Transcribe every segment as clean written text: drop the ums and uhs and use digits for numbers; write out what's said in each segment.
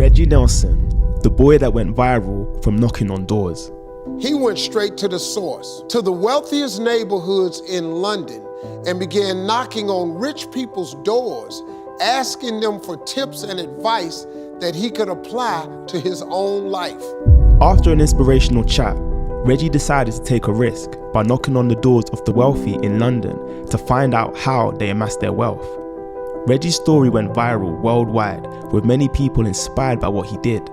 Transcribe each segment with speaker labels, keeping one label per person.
Speaker 1: Reggie Nelson, the boy that went viral from knocking on doors.
Speaker 2: He went straight to the source, to the wealthiest neighborhoods in London, and began knocking on rich people's doors, asking them for tips and advice that he could apply to his own life.
Speaker 1: After an inspirational chat, Reggie decided to take a risk by knocking on the doors of the wealthy in London to find out how they amassed their wealth. Reggie's story went viral worldwide, with many people inspired by what he did.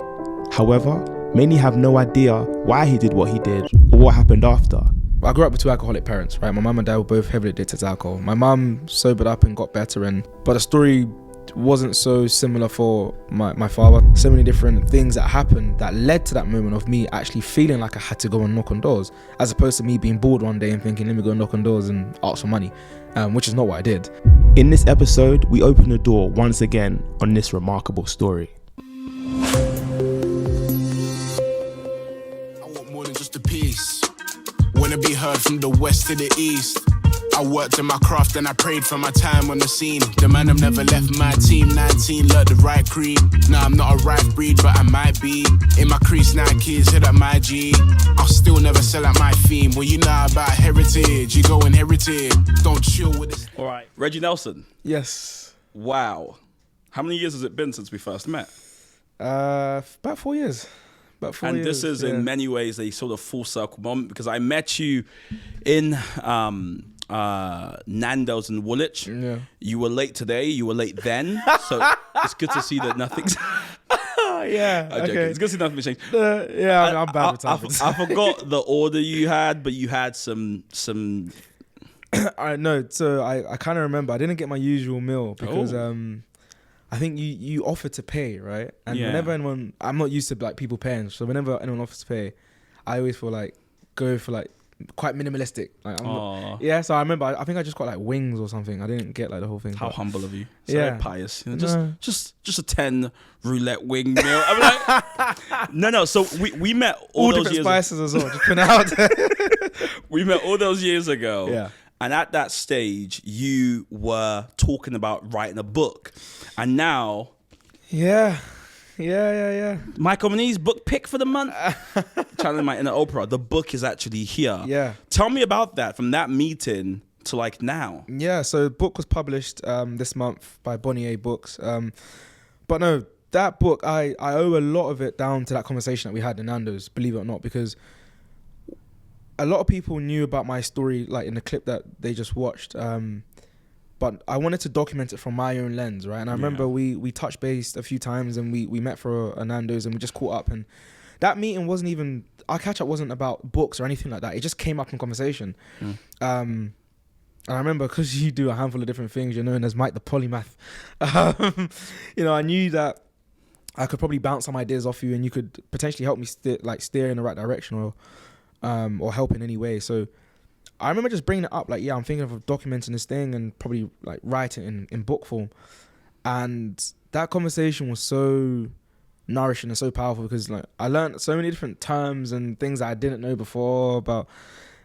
Speaker 1: However, many have no idea why he did what he did or what happened after.
Speaker 3: I grew up with two alcoholic parents, right? My mum and dad were both heavily addicted to alcohol. My mum sobered up and got better, but the story wasn't so similar for my father. So many different things that happened that led to that moment of me actually feeling like I had to go and knock on doors, as opposed to me being bored one day and thinking, let me go knock on doors and ask for money, which is not what I did.
Speaker 1: In this episode, we open the door once again on this remarkable story.
Speaker 4: I want more than just a piece. Wanna be heard from the west to the east. I worked in my craft and I prayed for my time on the scene. The man have never left my team. 19, learned the right creed. Nah, I'm not a right breed, but I might be. In my crease, Nikes, hit up my G. I'll still never sell out my theme. Well, you know about heritage. You go inherited. Don't chill with this.
Speaker 5: All right, Reggie Nelson.
Speaker 3: Yes.
Speaker 5: Wow. How many years has it been since we first met?
Speaker 3: About 4 years.
Speaker 5: And this is in many ways a sort of full circle moment, because I met you in Nandos in Woolwich.
Speaker 3: Yeah.
Speaker 5: You were late today. You were late then. So it's good to see that nothing's...
Speaker 3: Yeah,
Speaker 5: I'm joking.
Speaker 3: okay.
Speaker 5: It's good to see nothing's changed.
Speaker 3: I'm bad with timing.
Speaker 5: I forgot the order you had, but you had some...
Speaker 3: I know. So I kind of remember. I didn't get my usual meal because I think you offered to pay, right? And whenever anyone, I'm not used to like people paying, so whenever anyone offers to pay, I always feel like go for like quite minimalistic. Like, so I remember. I think I just got like wings or something. I didn't get like the whole thing.
Speaker 5: How humble of you! So
Speaker 3: Yeah.
Speaker 5: very pious. You know, just a 10 roulette wing meal. I'm like, no. So we met all those
Speaker 3: different
Speaker 5: years.
Speaker 3: spices as well. Just put out.
Speaker 5: We met all those years ago.
Speaker 3: Yeah.
Speaker 5: And at that stage, you were talking about writing a book. And now...
Speaker 3: Yeah.
Speaker 5: Michael Manese book pick for the month. Channeling my inner opera. The book is actually here.
Speaker 3: Yeah.
Speaker 5: Tell me about that, from that meeting to like now.
Speaker 3: Yeah, so the book was published this month by Bonnier Books. But no, that book, I owe a lot of it down to that conversation that we had in Nandos, believe it or not, because a lot of people knew about my story, like in the clip that they just watched. But I wanted to document it from my own lens, right? And I remember we touched base a few times and we met for a Nandos and we just caught up. And that meeting wasn't even, our catch up wasn't about books or anything like that. It just came up in conversation. And I remember, because you do a handful of different things, you're known as Mike the Polymath. I knew that I could probably bounce some ideas off you and you could potentially help me steer in the right direction or help in any way. So I remember just bringing it up, like, I'm thinking of documenting this thing and probably like writing it in book form. And that conversation was so nourishing and so powerful because like I learned so many different terms and things that I didn't know before about,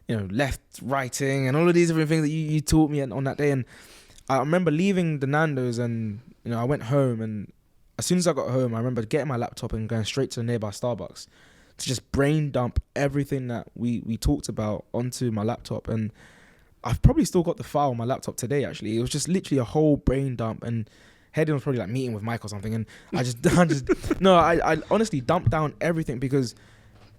Speaker 3: left writing and all of these different things that you taught me on that day. And I remember leaving the Nandos and, I went home, and as soon as I got home, I remember getting my laptop and going straight to the nearby Starbucks to just brain dump everything that we talked about onto my laptop. And I've probably still got the file on my laptop today, actually. It was just literally a whole brain dump, and Hayden was probably like meeting with Mike or something. And I honestly dumped down everything because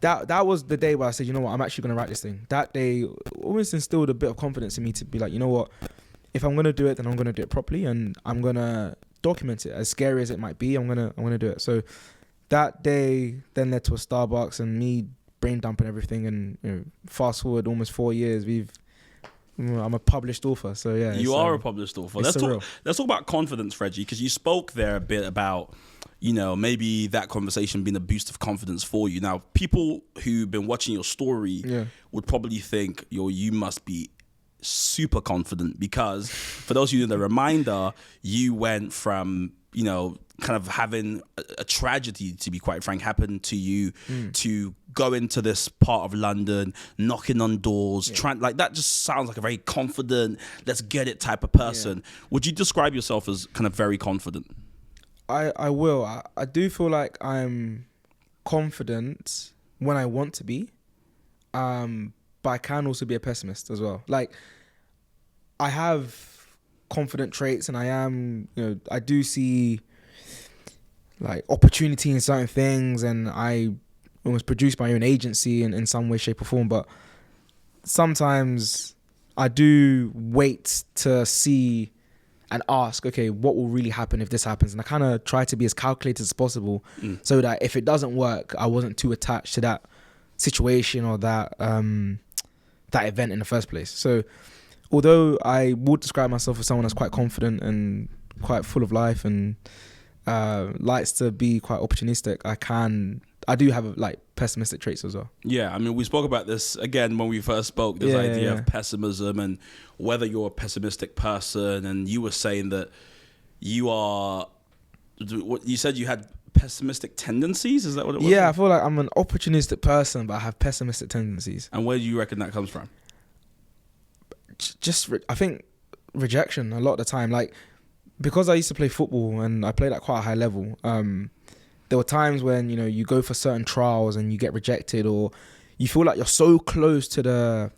Speaker 3: that was the day where I said, you know what, I'm actually going to write this thing. That day almost instilled a bit of confidence in me to be like, you know what, if I'm going to do it, then I'm going to do it properly, and I'm going to document it. As scary as it might be, I'm going to do it. So that day then led to a Starbucks and me brain dumping everything, and fast forward almost 4 years, I'm a published author. So yeah,
Speaker 5: you are a published author. Let's talk about confidence, Reggie, because you spoke there a bit about maybe that conversation being a boost of confidence for you. Now, people who've been watching your story would probably think you must be super confident, because for those of you, the reminder, you went from kind of having a tragedy, to be quite frank, happen to you, to go into this part of London, knocking on doors, trying, like, that just sounds like a very confident, let's get it type of person. Would you describe yourself as kind of very confident?
Speaker 3: I will. I do feel like I'm confident when I want to be, but I can also be a pessimist as well. Like, I have confident traits, and I do see like opportunity in certain things, and I almost produce my own agency in some way, shape or form. But sometimes I do wait to see and ask, okay, what will really happen if this happens? And I kind of try to be as calculated as possible, so that if it doesn't work, I wasn't too attached to that situation or that event in the first place. So although I would describe myself as someone that's quite confident and quite full of life and likes to be quite opportunistic, I do have like pessimistic traits as well.
Speaker 5: Yeah, I mean, we spoke about this again when we first spoke, this idea of pessimism and whether you're a pessimistic person, and you were saying that you said you had pessimistic tendencies, is that what it was?
Speaker 3: Yeah, I feel like I'm an opportunistic person, but I have pessimistic tendencies.
Speaker 5: And where do you reckon that comes from?
Speaker 3: I think rejection a lot of the time. Like, because I used to play football and I played at quite a high level, there were times when, you go for certain trials and you get rejected, or you feel like you're so close to the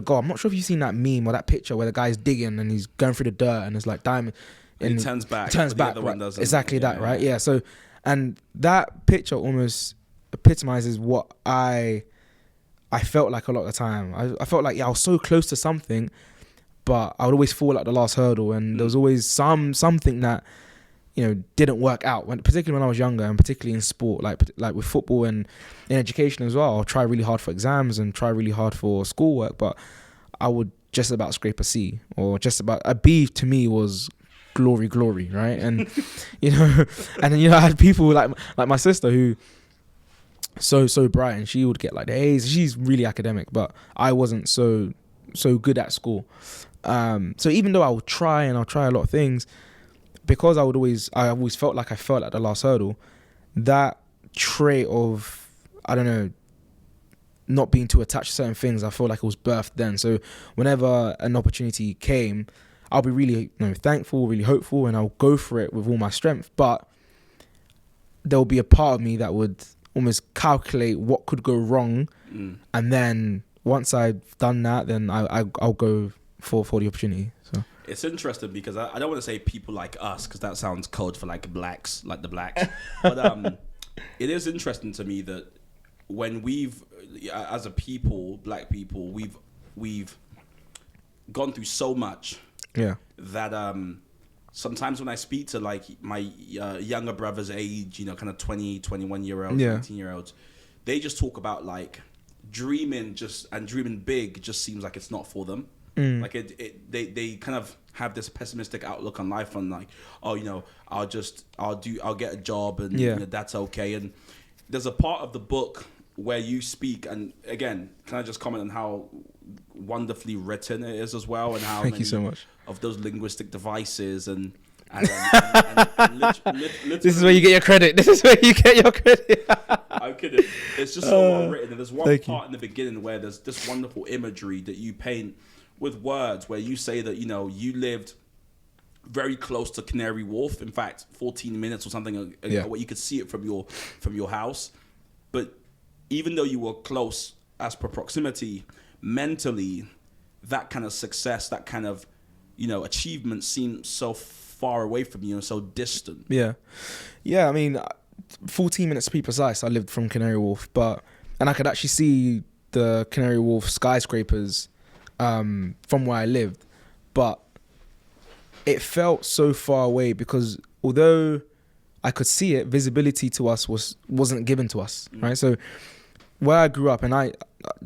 Speaker 3: goal. I'm not sure if you've seen that meme or that picture where the guy's digging and he's going through the dirt and it's like diamond.
Speaker 5: And he turns back.
Speaker 3: Right? Exactly that, right? Yeah. So, and that picture almost epitomizes what I felt like a lot of the time. I felt like, I was so close to something, but I would always fall at the last hurdle, and there was always something that didn't work out. Particularly when I was younger, and particularly in sport, like with football and in education as well. I'll try really hard for exams and try really hard for schoolwork, but I would just about scrape a C, or just about a B. To me was glory, right? And and then I had people like my sister who so bright, and she would get like the A's. She's really academic, but I wasn't so good at school. So even though I'll try a lot of things, because I always felt like I fell at the last hurdle, that trait of, I don't know, not being too attached to certain things, I feel like it was birthed then. So whenever an opportunity came, I'll be really thankful, really hopeful, and I'll go for it with all my strength. But there'll be a part of me that would almost calculate what could go wrong, and then once I've done that, then I'll go for the opportunity. So
Speaker 5: it's interesting because I don't want to say people like us, because that sounds code for like blacks, like the blacks. But it is interesting to me that when we've, as a people, black people, we've gone through so much.
Speaker 3: Yeah.
Speaker 5: That sometimes when I speak to like my younger brother's age, kind of 20, 21-year-olds, 18-year-olds, they just talk about like dreaming big just seems like it's not for them. Like they kind of have this pessimistic outlook on life, and like, I'll get a job and that's okay. And there's a part of the book where you speak, and again, can I just comment on how wonderfully written it is as well, and how
Speaker 3: thank you so much
Speaker 5: of those linguistic devices and
Speaker 3: this is where you get your credit. This is where you get your credit.
Speaker 5: I'm kidding. It's just so well written, and there's one part in the beginning where there's this wonderful imagery that you paint with words, where you say that you lived very close to Canary Wharf. In fact, 14 minutes or something where you could see it from your house. But even though you were close as per proximity, mentally, that kind of success, that kind of achievement seemed so far away from you and so distant. Yeah.
Speaker 3: I mean, 14 minutes to be precise, I lived from Canary Wharf, and I could actually see the Canary Wharf skyscrapers from where I lived, but it felt so far away because although I could see it, visibility to us wasn't given to us, right? So where I grew up, and I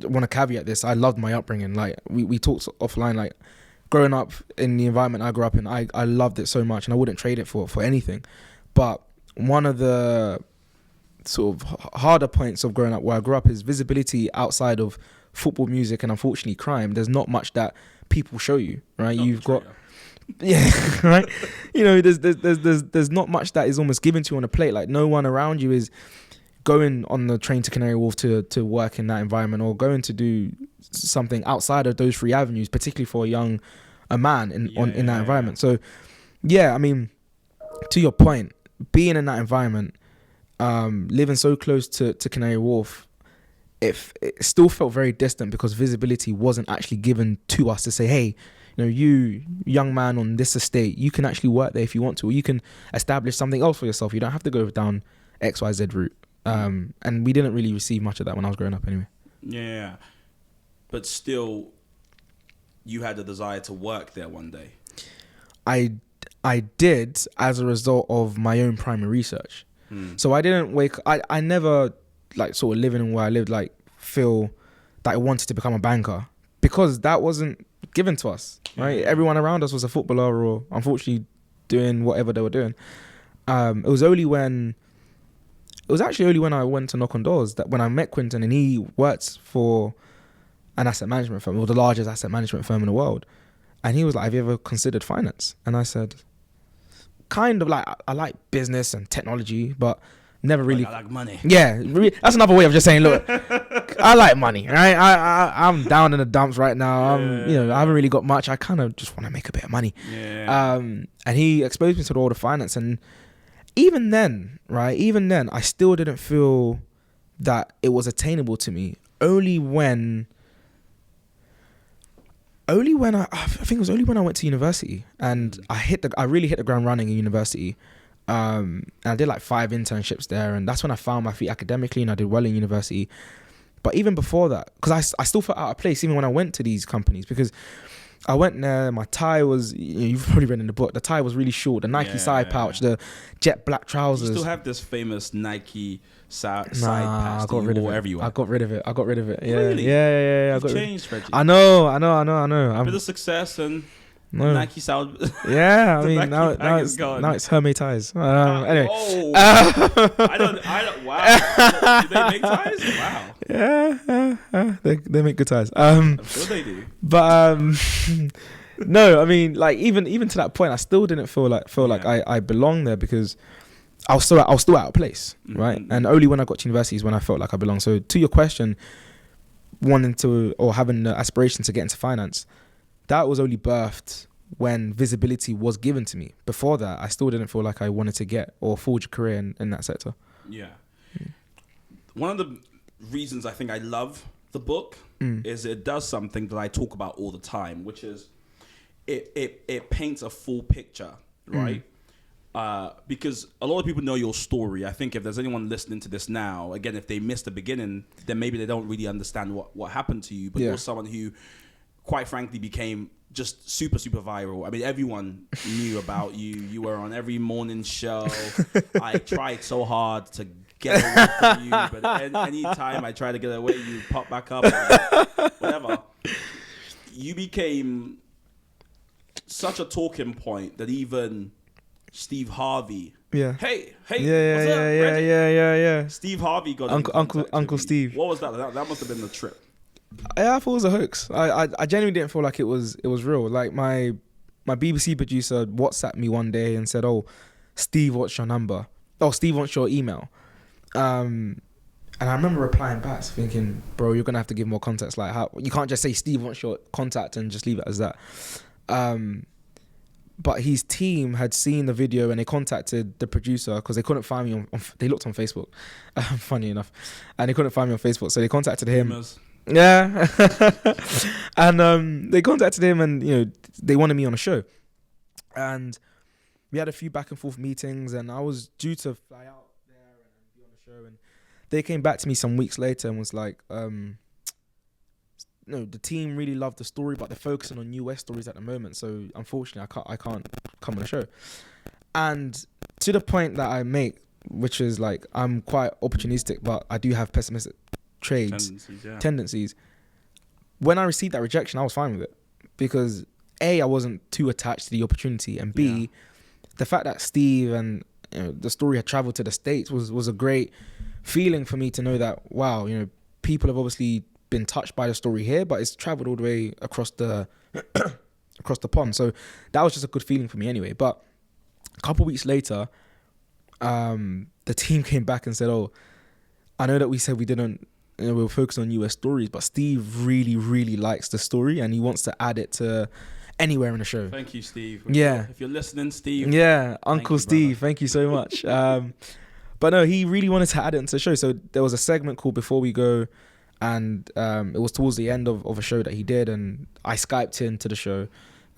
Speaker 3: want to caveat this, I loved my upbringing. Like we talked offline, like growing up in the environment I grew up in, I loved it so much, and I wouldn't trade it for anything. But one of the sort of harder points of growing up where I grew up is visibility outside of football, music, and unfortunately crime. There's not much that people show you, right? You've got right? There's not much that is almost given to you on a plate. Like no one around you is going on the train to Canary Wharf to work in that environment, or going to do something outside of those three avenues, particularly for a man in that environment. So I mean, to your point, being in that environment, living so close to Canary Wharf, it still felt very distant because visibility wasn't actually given to us to say, hey, you know, you young man on this estate, you can actually work there if you want to, or you can establish something else for yourself. You don't have to go down XYZ route. And we didn't really receive much of that when I was growing up anyway.
Speaker 5: Yeah. But still, you had the desire to work there one day.
Speaker 3: I did as a result of my own primary research. So I didn't I never like sort of living in where I lived like feel that I wanted to become a banker, because that wasn't given to us, right? Everyone around us was a footballer or unfortunately doing whatever they were doing. It was actually only when I went to knock on doors that when I met Quinton, and he works for an asset management firm, or the largest asset management firm in the world. And he was like, have you ever considered finance? And I said, kind of like, I like business and technology, but never really.
Speaker 5: I like money.
Speaker 3: Yeah, that's another way of just saying, look, I like money, right? I'm down in the dumps right now. I haven't really got much. I kind of just want to make a bit of money.
Speaker 5: Yeah.
Speaker 3: And he exposed me to all the finance, and even then, I still didn't feel that it was attainable to me. Only when I think it was only when I went to university, and I really hit the ground running in university. And I did like 5 internships there, and that's when I found my feet academically, and I did well in university. But even before that, because I still felt out of place even when I went to these companies, because I went there, my tie was, you've probably read in the book, the tie was really short, the Nike side pouch, the jet black trousers.
Speaker 5: You still have this famous Nike side patch that you wore everywhere.
Speaker 3: I got rid of it. Yeah,
Speaker 5: really?
Speaker 3: Yeah.
Speaker 5: You've changed, Reggie.
Speaker 3: I know.
Speaker 5: A bit of success and Nike sound.
Speaker 3: Yeah, I mean now it's Hermes ties. Anyway.
Speaker 5: I don't. Wow. Do they make ties? Wow.
Speaker 3: Yeah. They make good ties.
Speaker 5: I'm sure they do.
Speaker 3: But no, I mean, like even to that point, I still didn't feel like I belonged there, because I was still out of place, right? And only when I got to university is when I felt like I belonged. So to your question, wanting to or having the aspiration to get into finance, that was only birthed when visibility was given to me. Before that, I still didn't feel like I wanted to get or forge a career in that sector.
Speaker 5: Yeah. One of the reasons I think I love the book is it does something that I talk about all the time, which is it paints a full picture, right? Because a lot of people know your story. I think if there's anyone listening to this now, again, if they missed the beginning, then maybe they don't really understand what happened to you. But you're someone who, quite frankly, became just super, super viral. I mean, everyone knew about you. You were on every morning show. I tried so hard to get away from you, but any time I try to get away, you pop back up. Whatever. You became such a talking point that even Steve Harvey.
Speaker 3: Yeah.
Speaker 5: Hey.
Speaker 3: Yeah.
Speaker 5: What's up, Reggie?
Speaker 3: Yeah.
Speaker 5: Steve Harvey got
Speaker 3: Uncle Steve.
Speaker 5: What was that? That must have been the trip.
Speaker 3: Yeah, I thought it was a hoax. I genuinely didn't feel like it was real. Like my BBC producer WhatsApped me one day and said, "Oh, Steve wants your number. Oh, Steve wants your email." And I remember replying back thinking, "Bro, you're gonna have to give more context. Like, how you can't just say Steve wants your contact and just leave it as that." But his team had seen the video and they contacted the producer because they couldn't find me they looked on Facebook, funny enough, and they couldn't find me on Facebook, so they contacted him. Yeah. And they contacted him, and they wanted me on a show, and we had a few back and forth meetings, and I was due to fly out there and be on the show, and they came back to me some weeks later and was like, no, the team really loved the story, but they're focusing on new West stories at the moment, so unfortunately I can't come on the show. And to the point that I make, which is like, I'm quite opportunistic, but I do have pessimistic tendencies. When I received that rejection, I was fine with it, because A, I wasn't too attached to the opportunity, and B, the fact that Steve and the story had traveled to the States was a great feeling for me to know that, wow, people have obviously been touched by the story here, but it's traveled all the way across the pond. So that was just a good feeling for me anyway. But a couple of weeks later, the team came back and said, "Oh, I know that we said we didn't, we were focused on US stories, but Steve really, really likes the story and he wants to add it to anywhere in the show.
Speaker 5: Thank you, Steve.
Speaker 3: Yeah.
Speaker 5: If you're listening, Steve.
Speaker 3: Yeah, Uncle Steve,
Speaker 5: brother.
Speaker 3: thank you so much. But no, he really wanted to add it into the show. So there was a segment called Before We Go, and it was towards the end of a show that he did, and I Skyped into the show.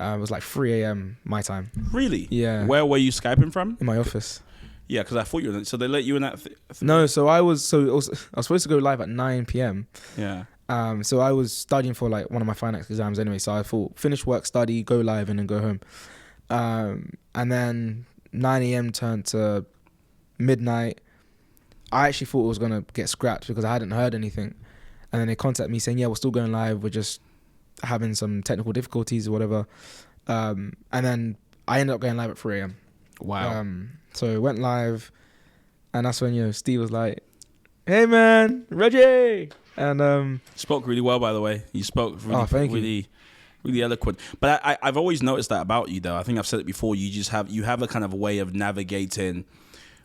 Speaker 3: It was like 3 a.m. my time.
Speaker 5: Really?
Speaker 3: Yeah.
Speaker 5: Where were you Skyping from?
Speaker 3: In my office.
Speaker 5: Yeah, because I thought you were. So they let you in at.
Speaker 3: No, so I was supposed to go live at 9 p.m.
Speaker 5: Yeah.
Speaker 3: So I was studying for like one of my finance exams anyway. So I thought finish work, study, go live, and then go home. And then 9 a.m. turned to midnight. I actually thought it was gonna get scrapped because I hadn't heard anything. And then they contacted me saying, yeah, we're still going live. We're just having some technical difficulties or whatever. And then I ended up going live at 3 a.m.
Speaker 5: Wow.
Speaker 3: So it went live, and that's when Steve was like, "Hey man, Reggie," and
Speaker 5: spoke really well, by the way. You spoke really, really eloquent. But I've always noticed that about you, though. I think I've said it before. You have a kind of way of navigating,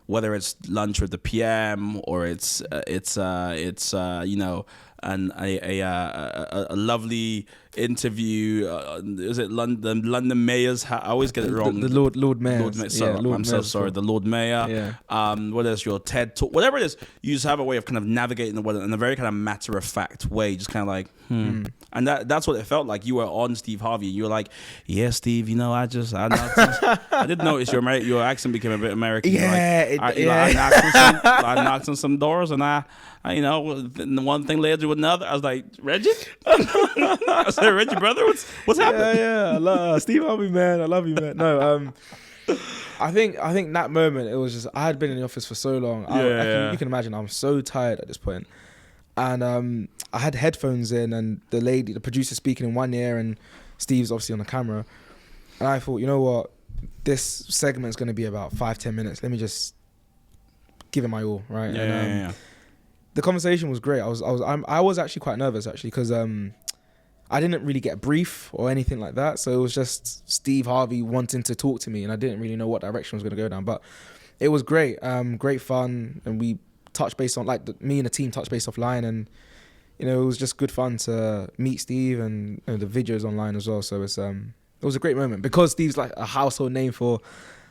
Speaker 5: whether it's lunch with the PM or it's and a lovely interview. Is it London Mayor's? I always get it wrong.
Speaker 3: The Lord Mayor.
Speaker 5: I'm so sorry. The Lord Mayor.
Speaker 3: Yeah.
Speaker 5: Whether it's your TED talk, whatever it is, you just have a way of kind of navigating the world in a very kind of matter of fact way. Just kind of like, and that's what it felt like. You were on Steve Harvey. You were like, yeah, Steve. I did notice your accent became a bit American.
Speaker 3: Yeah.
Speaker 5: I knocked on some doors, and the one thing led to another. I was like, Reggie? I said, Reggie, brother, what's happening?
Speaker 3: Yeah. Steve Harvey, man. I love you, man. No, I think that moment, it was just, I had been in the office for so long. You can imagine, I'm so tired at this point. And I had headphones in, and the producer speaking in one ear, and Steve's obviously on the camera. And I thought, you know what? This segment is going to be about 5-10 minutes. Let me just give it my all, right?
Speaker 5: Yeah.
Speaker 3: The conversation was great. I was actually quite nervous because I didn't really get a brief or anything like that. So it was just Steve Harvey wanting to talk to me, and I didn't really know what direction I was going to go down. But it was great, great fun, and we touched base on me and the team touched base offline, and it was just good fun to meet Steve, and the videos online as well. So it was a great moment because Steve's like a household name for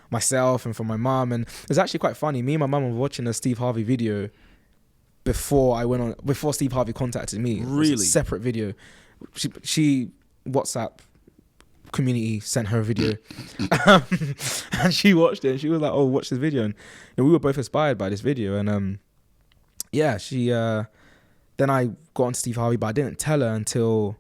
Speaker 3: myself and for my mum, and it was actually quite funny. Me and my mum were watching a Steve Harvey video before Steve Harvey contacted me.
Speaker 5: Really?
Speaker 3: It was a separate video. She WhatsApp community sent her a video and she watched it, and she was like, oh, watch this video. And we were both inspired by this video, and she then I got on Steve Harvey, but I didn't tell her until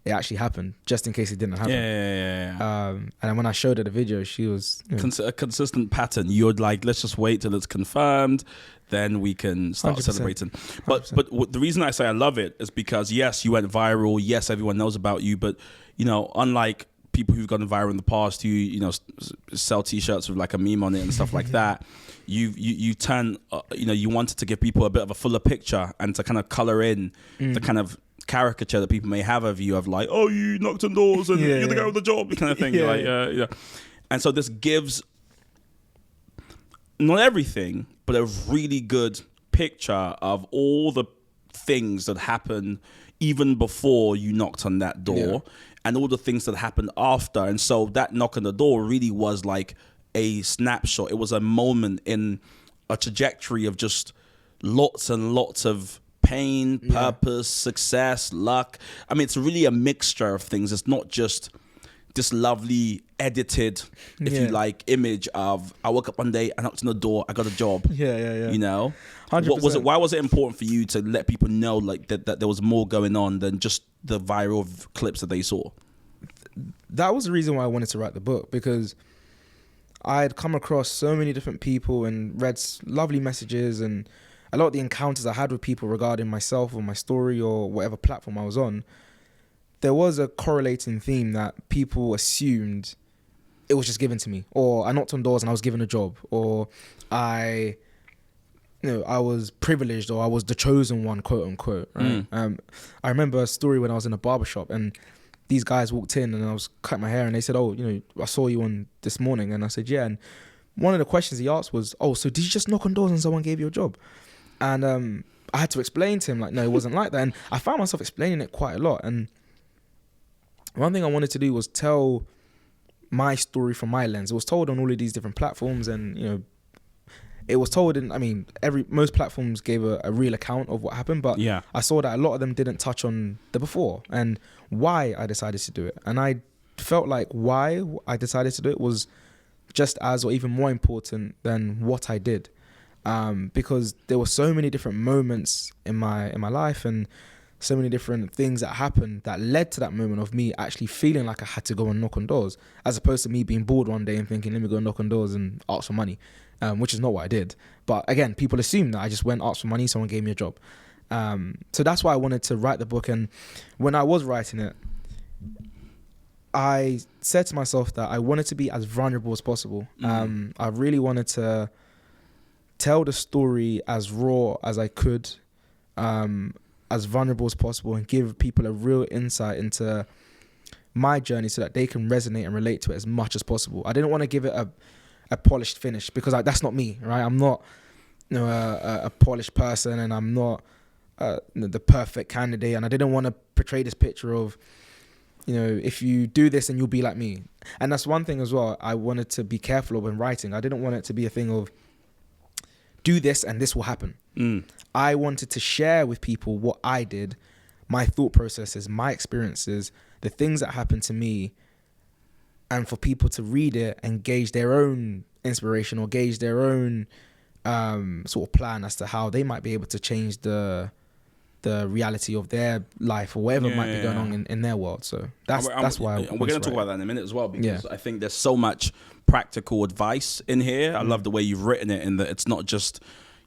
Speaker 3: it actually happened, just in case it didn't happen.
Speaker 5: Yeah.
Speaker 3: And when I showed her the video, she was
Speaker 5: a consistent pattern. You're like, let's just wait till it's confirmed, then we can start
Speaker 3: 100%.
Speaker 5: celebrating. But the reason I say I love it is because, yes, you went viral. Yes, everyone knows about you. But, unlike people who've gone viral in the past who, sell T-shirts with like a meme on it and stuff like that, you turn, you wanted to give people a bit of a fuller picture and to kind of color in the kind of caricature that people may have of you, of like, oh, you knocked on doors and you're the guy with the job, kind of thing. And so this gives not everything, but a really good picture of all the things that happened even before you knocked on that door, and all the things that happened after. And so that knock on the door really was like a snapshot. It was a moment in a trajectory of just lots and lots of pain, purpose, success, luck. I mean, it's really a mixture of things. It's not just this lovely edited, if you like, image of I woke up one day, I knocked on the door, I got a job.
Speaker 3: Yeah.
Speaker 5: 100%.
Speaker 3: 100%.
Speaker 5: Why was it important for you to let people know like that there was more going on than just the viral clips that they saw?
Speaker 3: That was the reason why I wanted to write the book, because I had come across so many different people and read lovely messages, and a lot of the encounters I had with people regarding myself or my story or whatever platform I was on, there was a correlating theme that people assumed it was just given to me, or I knocked on doors and I was given a job, or I was privileged, or I was the chosen one, quote unquote. Right? I remember a story when I was in a barbershop, and these guys walked in and I was cutting my hair, and they said, oh, I saw you on this morning. And I said, yeah. And one of the questions he asked was, oh, so did you just knock on doors and someone gave you a job? And I had to explain to him, like, no, it wasn't like that. And I found myself explaining it quite a lot. And one thing I wanted to do was tell my story from my lens. It was told on all of these different platforms, and it was told in, most platforms gave a real account of what happened, but I saw that a lot of them didn't touch on the before and why I decided to do it. And I felt like why I decided to do it was just as or even more important than what I did, because there were so many different moments in my life and so many different things that happened that led to that moment of me actually feeling like I had to go and knock on doors, as opposed to me being bored one day and thinking, let me go and knock on doors and ask for money, which is not what I did. But again, people assume that I just went, asked for money, someone gave me a job. So that's why I wanted to write the book. And when I was writing it, I said to myself that I wanted to be as vulnerable as possible. I really wanted to tell the story as raw as I could, as vulnerable as possible, and give people a real insight into my journey so that they can resonate and relate to it as much as possible. I didn't want to give it a polished finish, because that's not me, right? I'm not a polished person, and I'm not the perfect candidate, and I didn't want to portray this picture of, if you do this and you'll be like me. And that's one thing as well I wanted to be careful of when writing. I didn't want it to be a thing of do this and this will happen. I wanted to share with people what I did, my thought processes, my experiences, the things that happened to me, and for people to read it and gauge their own inspiration or gauge their own sort of plan as to how they might be able to change the reality of their life or whatever might be going on in their world. So that's why
Speaker 5: we're going to talk about that in a minute as well, because I think there's so much practical advice in here. I love the way you've written it, in that it's not just,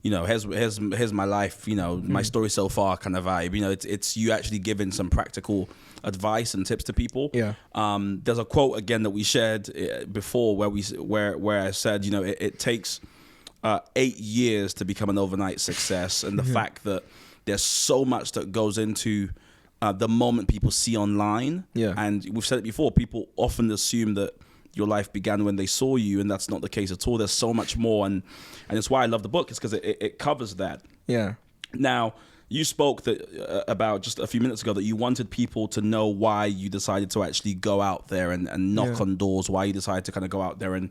Speaker 5: here's my life, my story so far kind of vibe. It's you actually giving some practical advice and tips to people. There's a quote again that we shared before where I said, it takes 8 years to become an overnight success, and the fact that there's so much that goes into the moment people see online. And we've said it before, people often assume that your life began when they saw you, and that's not the case at all. There's so much more, and it's why I love the book, is because it covers that. Now, you spoke about just a few minutes ago that you wanted people to know why you decided to actually go out there and knock on doors, why you decided to kind of go out there and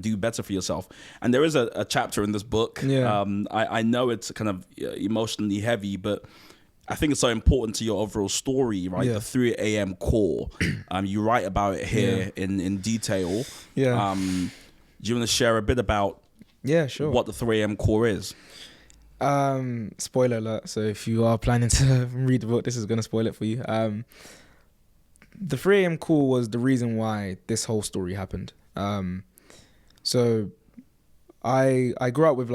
Speaker 5: do better for yourself. And there is a chapter in this book. I know it's kind of emotionally heavy, but I think it's so important to your overall story, right? The 3 a.m. core. You write about it here in detail. Do you want to share a bit about what the 3 a.m. core is? Spoiler alert. So if you are planning to read the book, this is going to spoil it for you. The 3 a.m. core was the reason why this whole story happened. So I grew up with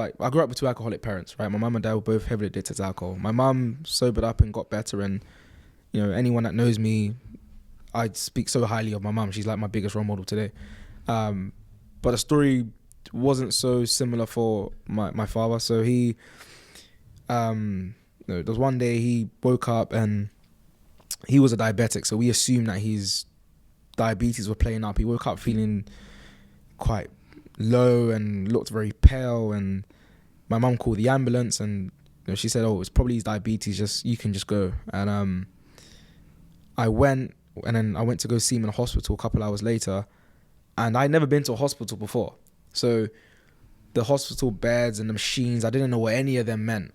Speaker 5: two alcoholic parents, right? My mum and dad were both heavily addicted to alcohol. My mum sobered up and got better, and anyone that knows me, I speak so highly of my mum. She's like my biggest role model today. But the story wasn't so similar for my father. So he, there was one day he woke up and he was a diabetic. So we assumed that his diabetes were playing up. He woke up feeling quite low and looked very pale, and my mum called the ambulance, and she said, "Oh, it's probably his diabetes. You can just go." And I went to go see him in a hospital a couple hours later, and I'd never been to a hospital before, so the hospital beds and the machines, I didn't know what any of them meant.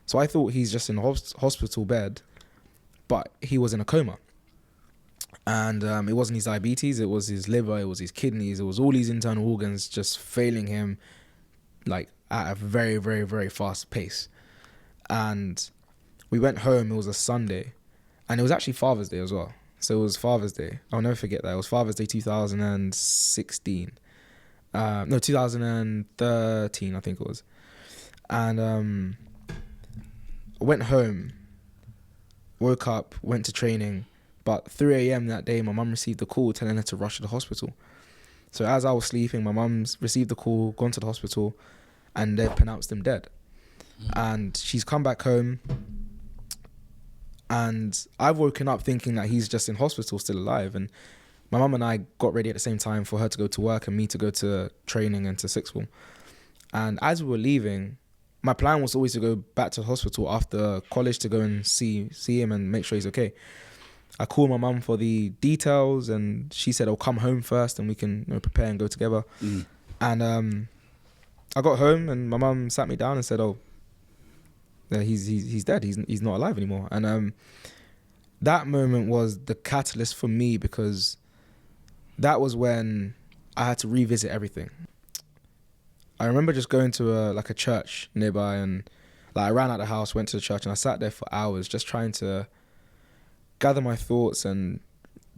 Speaker 5: So I thought he's just in a hospital bed, but he was in a coma. And it wasn't his diabetes, it was his liver, it was his kidneys, it was all these internal organs just failing him, like at a very, very, very fast pace. And we went home, it was a Sunday, and it was actually Father's Day as well. So it was Father's Day. I'll never forget that. It was Father's Day 2016. 2013, I think it was. And I went home, woke up, went to training. But 3 a.m. that day, my mum received a call telling her to rush to the hospital. So as I was sleeping, my mum's received the call, gone to the hospital, and they pronounced him dead. And she's come back home, and I've woken up thinking that he's just in hospital, still alive. And my mum and I got ready at the same time for her to go to work and me to go to training and to sixth form. And as we were leaving, my plan was always to go back to the hospital after college to go and see him and make sure he's okay.
Speaker 3: I called my mum for the details, and she said, "I'll come home first, and we can prepare and go together." And I got home, and my mum sat me down and said, "Oh, yeah, he's dead. He's not alive anymore." And that moment was the catalyst for me, because that was when I had to revisit everything. I remember just going to a church nearby, and I ran out of the house, went to the church, and I sat there for hours just trying to gather my thoughts and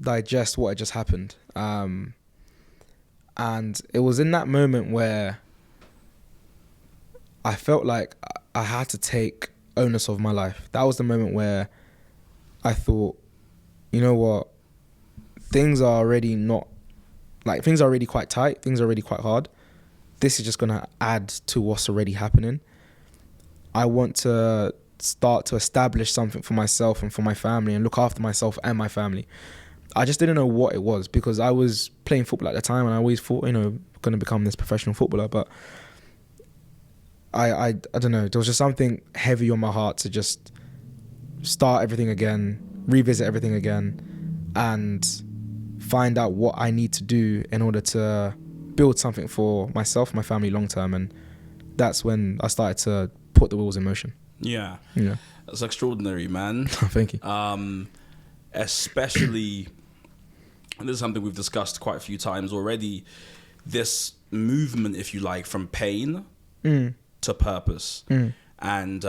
Speaker 3: digest what had just happened. And it was in that moment where I felt like I had to take onus of my life. That was the moment where I thought, you know what, things are already quite tight, things are already quite hard. This is just going to add to what's already happening. I want to start to establish something for myself and for my family and look after myself and my family. I just didn't know what it was, because I was playing football at the time, and I always thought, going to become this professional footballer. But I don't know, there was just something heavy on my heart to just start everything again, revisit everything again, and find out what I need to do in order to build something for myself, my family long term. And that's when I started to put the wheels in motion.
Speaker 5: Yeah. That's extraordinary, man.
Speaker 3: Thank you.
Speaker 5: Especially, and this is something we've discussed quite a few times already, this movement, if you like, from pain to purpose. And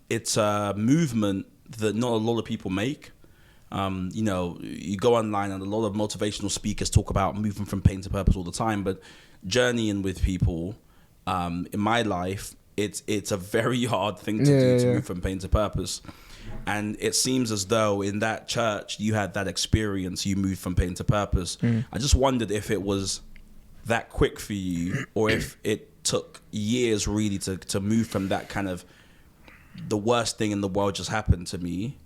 Speaker 5: it's a movement that not a lot of people make. You go online, and a lot of motivational speakers talk about moving from pain to purpose all the time, but journeying with people, in my life, it's a very hard thing to do, to move from pain to purpose. And it seems as though in that church you had that experience, you moved from pain to purpose. I just wondered if it was that quick for you, or if it took years really to move from that kind of, the worst thing in the world just happened to me,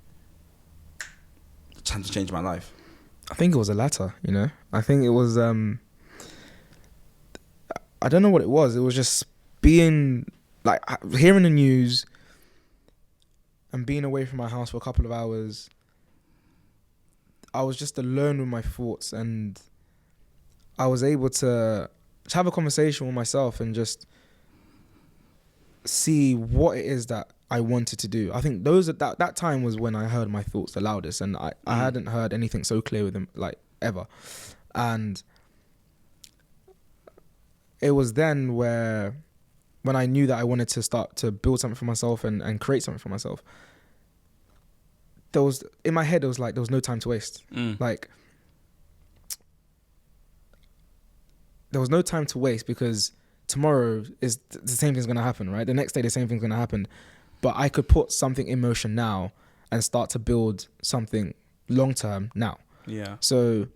Speaker 5: time to change my life.
Speaker 3: I think it was the latter, I think it was, I don't know what it was. It was just being, hearing the news and being away from my house for a couple of hours. I was just alone with my thoughts, and I was able to have a conversation with myself and just see what it is that I wanted to do. I think that time was when I heard my thoughts the loudest, and I hadn't heard anything so clear with them, ever. And it was then when I knew that I wanted to start to build something for myself and create something for myself. In my head, there was no time to waste. There was no time to waste, because tomorrow is the same thing's going to happen, right? The next day, the same thing's going to happen. But I could put something in motion now and start to build something long-term now.
Speaker 5: Yeah.
Speaker 3: So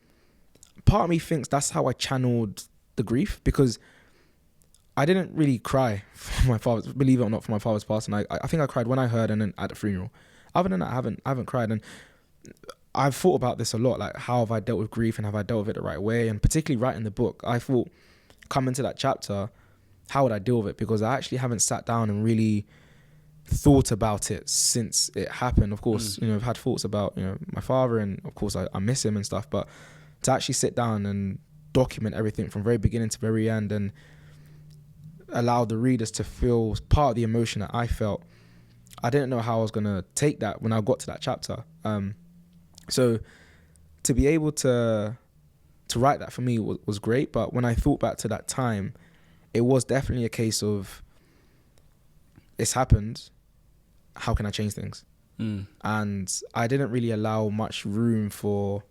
Speaker 3: part of me thinks that's how I channeled the grief, because I didn't really cry for my father's, believe it or not, for my father's passing. I think I cried when I heard, and then at the funeral. Other than that, I haven't cried. And I've thought about this a lot, how have I dealt with grief, and have I dealt with it the right way? And particularly writing the book, I thought, coming to that chapter, how would I deal with it? Because I actually haven't sat down and really thought about it since it happened. Of course, I've had thoughts about, my father, and of course I miss him and stuff, but to actually sit down and document everything from very beginning to very end, and allow the readers to feel part of the emotion that I felt, I didn't know how I was going to take that when I got to that chapter. So to be able to write that for me was great. But when I thought back to that time, it was definitely a case of, it's happened, how can I change things? And I didn't really allow much room for,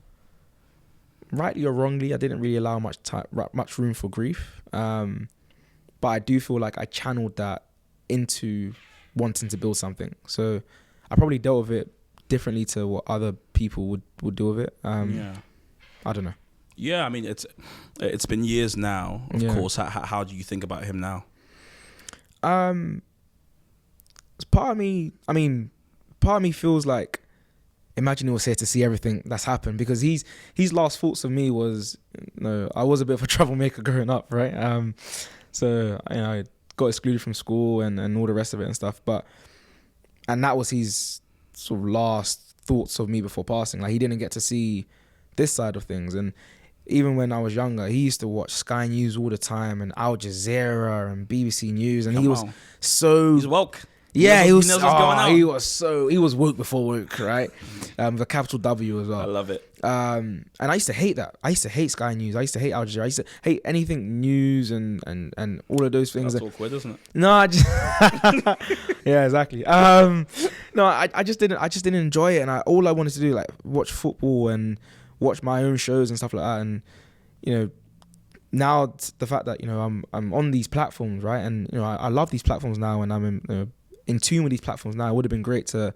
Speaker 3: rightly or wrongly, I didn't really allow much room for grief. But I do feel like I channeled that into wanting to build something. So I probably dealt with it differently to what other people would deal with it. I don't know.
Speaker 5: Yeah, I mean, it's been years now, of course. How do you think about him now?
Speaker 3: Part of me feels like, imagine he was here to see everything that's happened, because his last thoughts of me was, I was a bit of a troublemaker growing up, right? So I got excluded from school and all the rest of it and stuff. And that was his sort of last thoughts of me before passing. Like, he didn't get to see this side of things. And even when I was younger, he used to watch Sky News all the time and Al Jazeera and BBC News, and he was
Speaker 5: He's woke.
Speaker 3: Yeah,
Speaker 5: he knows what's going on.
Speaker 3: He was woke before woke, right? With a capital W as well.
Speaker 5: I love it.
Speaker 3: And I used to hate that. I used to hate Sky News. I used to hate Al Jazeera. I used to hate anything news and all of those things.
Speaker 5: That's awkward, isn't it?
Speaker 3: No, I just yeah, exactly. No, I just didn't enjoy it, and all I wanted to do, like, watch football and watch my own shows and stuff like that. And now the fact that I'm on these platforms, right? And I love these platforms now, and I'm in tune with these platforms now. It would have been great to,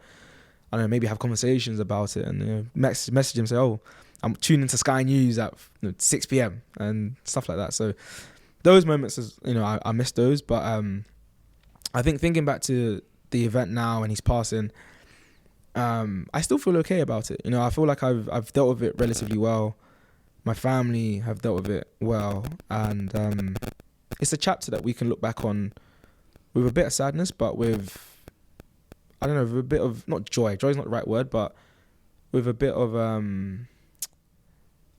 Speaker 3: I don't know, maybe have conversations about it and message him, say, oh, I'm tuning into Sky News at 6 p.m. and stuff like that. So those moments, I miss those. But I think thinking back to the event now and he's passing, I still feel okay about it. I feel like I've dealt with it relatively well. My family have dealt with it well, and it's a chapter that we can look back on with a bit of sadness, but with a bit of, not joy. Joy is not the right word, but with a bit of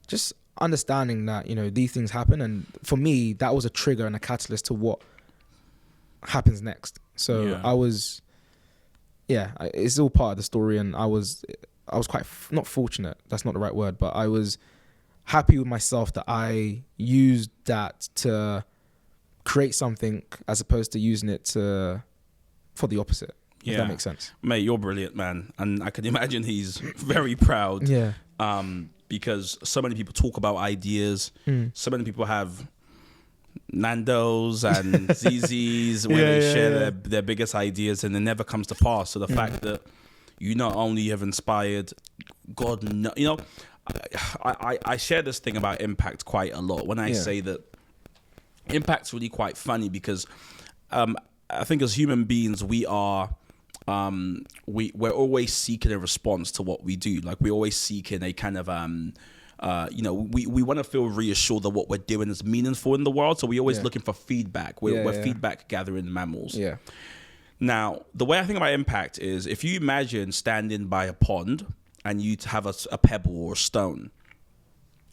Speaker 3: just understanding that these things happen, and for me that was a trigger and a catalyst to what happens next. So it's all part of the story, and I was quite not fortunate. That's not the right word, but I was happy with myself that I used that to create something as opposed to using it for the opposite. If that makes sense.
Speaker 5: Mate, you're brilliant, man. And I can imagine he's very proud.
Speaker 3: Yeah.
Speaker 5: Because so many people talk about ideas. So many people have Nandos and ZZs where they share their biggest ideas, and it never comes to pass. So the fact that you not only have inspired, I share this thing about impact quite a lot when I say that impact's really quite funny, because I think as human beings we are we're always seeking a response to what we do. Like, we're always seeking a kind of we want to feel reassured that what we're doing is meaningful in the world, so we're always looking for feedback. We're feedback gathering mammals. Now, the way I think about impact is, if you imagine standing by a pond and you have a pebble or a stone,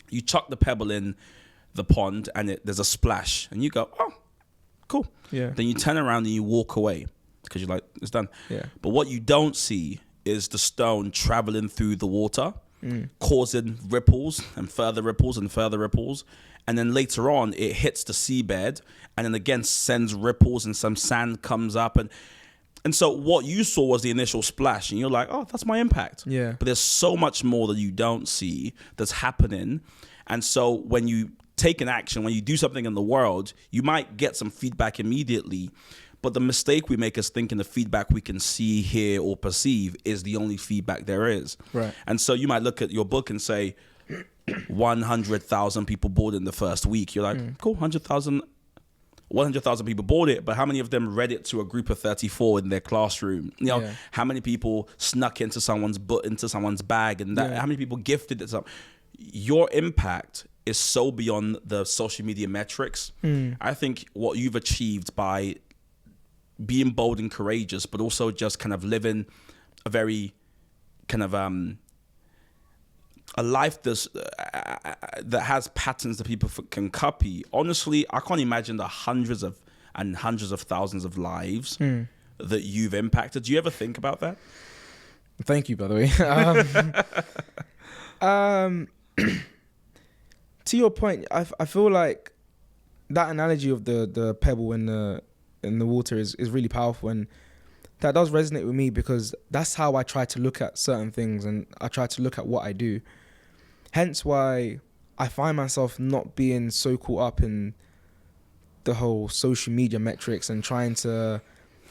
Speaker 5: you chuck the pebble in the pond and there's a splash, and you go, oh, cool. Then you turn around and you walk away because you're like, it's done. But what you don't see is the stone traveling through the water, causing ripples and further ripples and further ripples. And then later on, it hits the seabed and then again sends ripples, and some sand comes up. And so what you saw was the initial splash, and you're like, oh, that's my impact. But there's so much more that you don't see that's happening. And so when you take an action, when you do something in the world, you might get some feedback immediately. But the mistake we make is thinking the feedback we can see, hear, or perceive is the only feedback there is.
Speaker 3: Right.
Speaker 5: And so you might look at your book and say, 100,000 people bought it in the first week. You're like, cool, 100,000 people bought it, but how many of them read it to a group of 34 in their classroom? How many people snuck into someone's bag, and how many people gifted it? Your impact is so beyond the social media metrics. I think what you've achieved by being bold and courageous, but also just kind of living a very kind of a life that has patterns that people can copy. Honestly, I can't imagine the hundreds of thousands of lives that you've impacted. Do you ever think about that?
Speaker 3: Thank you, by the way. To your point, I feel like that analogy of the pebble in the water is really powerful, and that does resonate with me, because that's how I try to look at certain things, and I try to look at what I do. Hence why I find myself not being so caught up in the whole social media metrics and trying to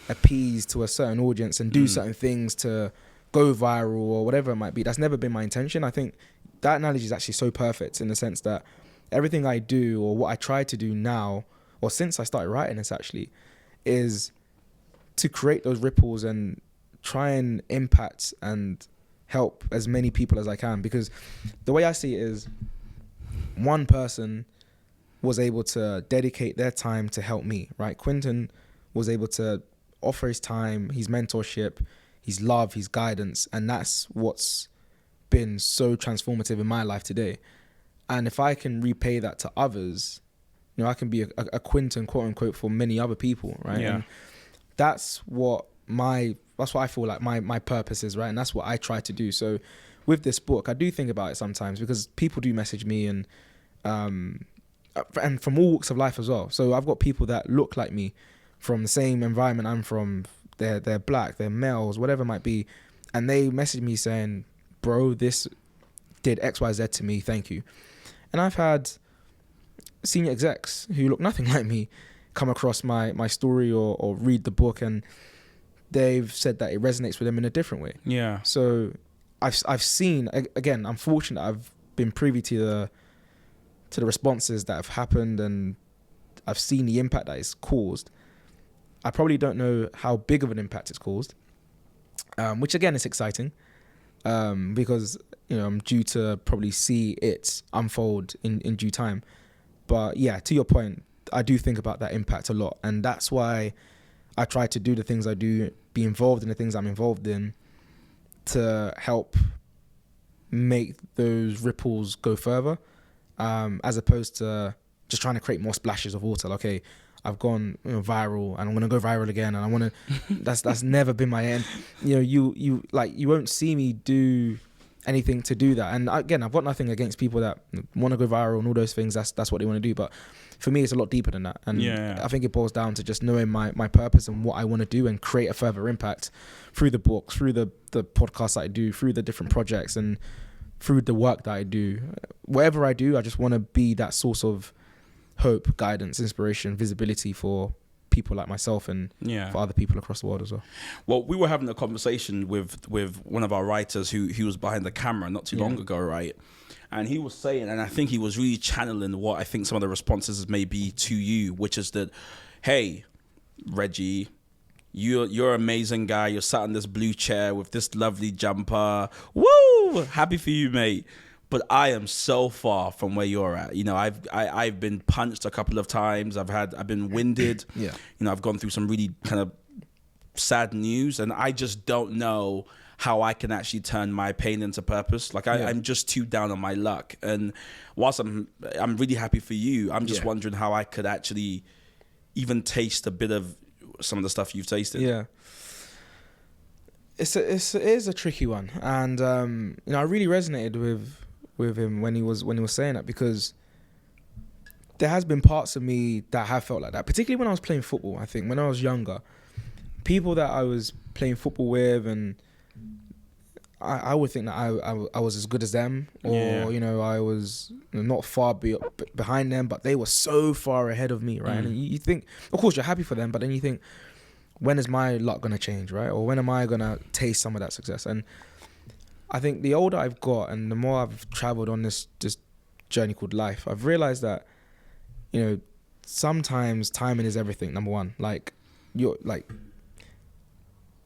Speaker 3: appease to a certain audience and do certain things to go viral or whatever it might be. That's never been my intention. I think that analogy is actually so perfect, in the sense that everything I do, or what I try to do now, or since I started writing this actually, is to create those ripples and try and impact and help as many people as I can. Because the way I see it is, one person was able to dedicate their time to help me, right? Quentin was able to offer his time, his mentorship, his love, his guidance, and that's what's been so transformative in my life today. And if I can repay that to others, you know, I can be a Quinton, quote unquote, for many other people, right?
Speaker 5: Yeah.
Speaker 3: And that's what I feel like my purpose is, right? And that's what I try to do. So with this book, I do think about it sometimes because people do message me and from all walks of life as well. So I've got people that look like me from the same environment I'm from. They're black, they're males, whatever it might be. And they message me saying, bro, this did X, Y, Z to me. Thank you. And I've had senior execs who look nothing like me come across my story or read the book, and they've said that it resonates with them in a different way.
Speaker 5: Yeah.
Speaker 3: So I've seen, again, I'm fortunate I've been privy to the responses that have happened, and I've seen the impact that it's caused. I probably don't know how big of an impact it's caused, which again is exciting, because, you know, I'm due to probably see it unfold in due time. But yeah, to your point, I do think about that impact a lot, and that's why I try to do the things I do, be involved in the things I'm involved in, to help make those ripples go further, as opposed to just trying to create more splashes of water. Like, okay, I've gone, you know, viral, and I'm gonna go viral again, and I want to. That's never been my end. You know, you won't see me do anything to do that. And again, I've got nothing against people that want to go viral and all those things. That's what they want to do. But for me, it's a lot deeper than that. And I think it boils down to just knowing my purpose and what I want to do and create a further impact through the books, through the podcasts that I do, through the different projects, and through the work that I do. Whatever I do, I just want to be that source of hope, guidance, inspiration, visibility for people like myself and for other people across the world as well.
Speaker 5: Well, we were having a conversation with one of our writers who was behind the camera not too long ago, right? And he was saying, and I think he was really channeling what I think some of the responses may be to you, which is that, hey, Reggie, you're an amazing guy. You're sat in this blue chair with this lovely jumper. Woo! Happy for you, mate. But I am so far from where you're at. You know, I've been punched a couple of times. I've been winded. You know, I've gone through some really kind of sad news, and I just don't know how I can actually turn my pain into purpose. Like I'm just too down on my luck. And whilst I'm really happy for you, I'm just wondering how I could actually even taste a bit of some of the stuff you've tasted.
Speaker 3: Yeah. It is a tricky one, and you know, I really resonated with him when he was saying that, because there has been parts of me that have felt like that, particularly when I was playing football. I think when I was younger, people that I was playing football with, and I would think that I was as good as them, or you know, I was not far behind them, but they were so far ahead of me, right? And you think, of course, you're happy for them, but then you think, when is my luck gonna change, right? Or when am I gonna taste some of that success? And I think the older I've got and the more I've traveled on this journey called life, I've realized that, you know, sometimes timing is everything. Number one, like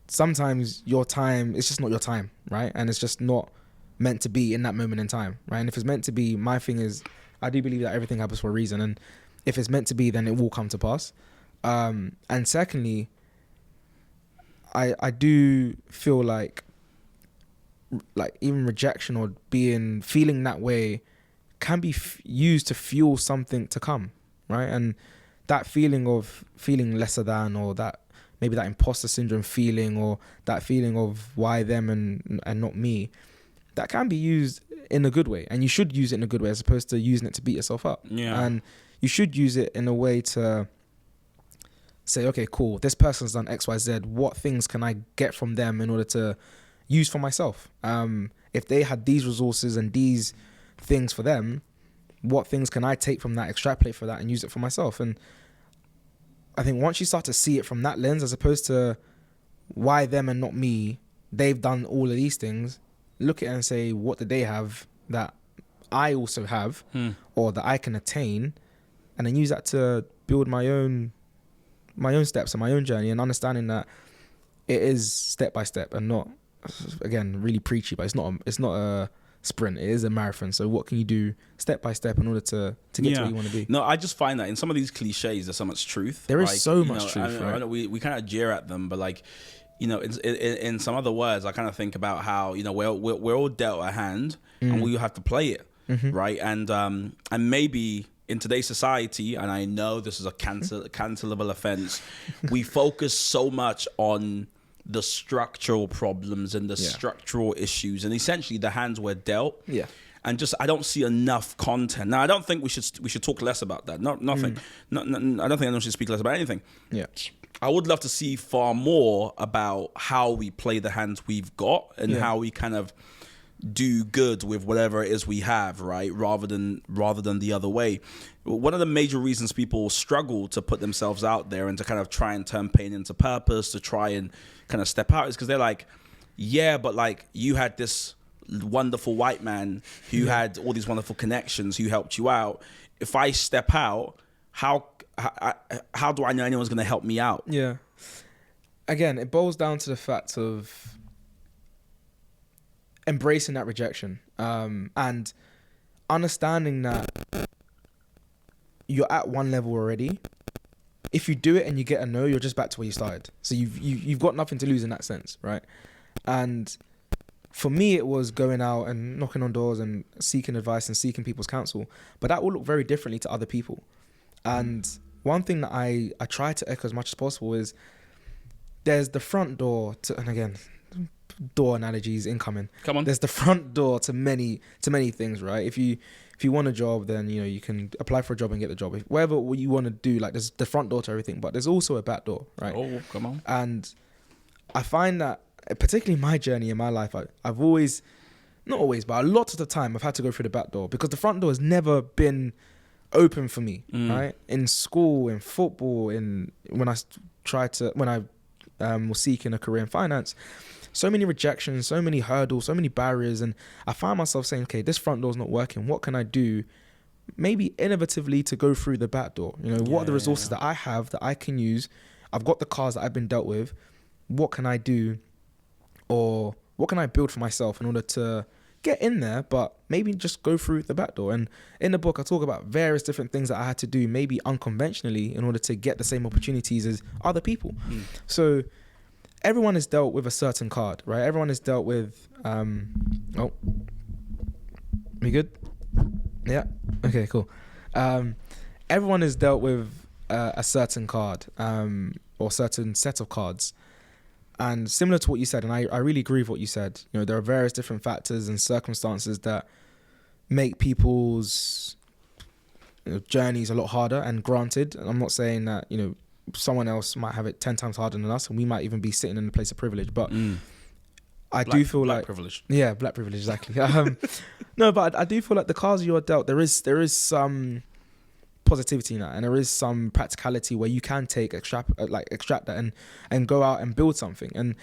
Speaker 3: sometimes your time, it's just not your time, right? And it's just not meant to be in that moment in time, right? And if it's meant to be, my thing is, I do believe that everything happens for a reason, and if it's meant to be, then it will come to pass. And secondly, I do feel like even rejection or feeling that way can be used to fuel something to come, right? And that feeling of feeling lesser than, or that maybe that imposter syndrome feeling, or that feeling of why them and not me, that can be used in a good way, and you should use it in a good way as opposed to using it to beat yourself up. And you should use it in a way to say, okay, cool, this person's done X, Y, Z. What things can I get from them in order to use for myself? If they had these resources and these things for them, what things can I take from that, extrapolate for that, and use it for myself? And I think once you start to see it from that lens, as opposed to why them and not me, they've done all of these things, look at it and say, what do they have that I also have, or that I can attain, and then use that to build my own steps and my own journey, and understanding that it is step by step and not, again, really preachy, but it's not a sprint, it is a marathon. So what can you do step by step in order to get to where you want to be?
Speaker 5: No, I just find that in some of these cliches there's so much truth.
Speaker 3: There is so much truth,
Speaker 5: I know we kind of jeer at them, but like, you know, in some other words, I kind of think about how, you know, we're all dealt a hand and we have to play it, right? And maybe in today's society, and I know this is a cancelable offense, we focus so much on the structural problems and the structural issues, and essentially the hands we're dealt.
Speaker 3: Yeah.
Speaker 5: And just, I don't see enough content. Now, I don't think we should talk less about that. Nothing. I don't think anyone should speak less about anything.
Speaker 3: Yeah.
Speaker 5: I would love to see far more about how we play the hands we've got and how we kind of do good with whatever it is we have, right? Rather than the other way. One of the major reasons people struggle to put themselves out there and to kind of try and turn pain into purpose, to try and kind of step out, is because they're like, yeah, but like you had this wonderful white man who had all these wonderful connections who helped you out. If I step out, how do I know anyone's going to help me out?
Speaker 3: Yeah. Again, it boils down to the fact of embracing that rejection, and understanding that you're at one level already. If you do it and you get a no, you're just back to where you started. So you've got nothing to lose in that sense, right? And for me, it was going out and knocking on doors and seeking advice and seeking people's counsel. But that will look very differently to other people. And one thing that I try to echo as much as possible is there's the front door to, and again, door analogies incoming.
Speaker 5: Come on.
Speaker 3: There's the front door to many things, right? If you want a job, then you know you can apply for a job and get the job. Whatever you want to do, like there's the front door to everything, but there's also a back door, right?
Speaker 5: Oh, come on.
Speaker 3: And I find that, particularly my journey in my life, I've always, not always, but a lot of the time I've had to go through the back door because the front door has never been open for me, right? In school, in football, when I was seeking a career in finance, so many rejections, so many hurdles, so many barriers, and I found myself saying, okay, this front door's not working. What can I do? Maybe innovatively to go through the back door. You know, what are the resources that I have that I can use? I've got the cards that I've been dealt with. What can I do? Or what can I build for myself in order to get in there, but maybe just go through the back door? And in the book, I talk about various different things that I had to do, maybe unconventionally, in order to get the same opportunities as other people. So everyone is dealt with a certain card, right? Everyone is dealt with, we good? Yeah. Okay, cool. Everyone is dealt with a certain card, or certain set of cards. And similar to what you said, and I really agree with what you said, you know, there are various different factors and circumstances that make people's journeys a lot harder. And granted, I'm not saying that, you know, someone else might have it 10 times harder than us and we might even be sitting in a place of privilege, but I do feel like
Speaker 5: privilege.
Speaker 3: Yeah, black privilege, exactly. No, but I do feel like the cards you are dealt, there is some positivity in that, and there is some practicality where you can extract that and go out and build something. And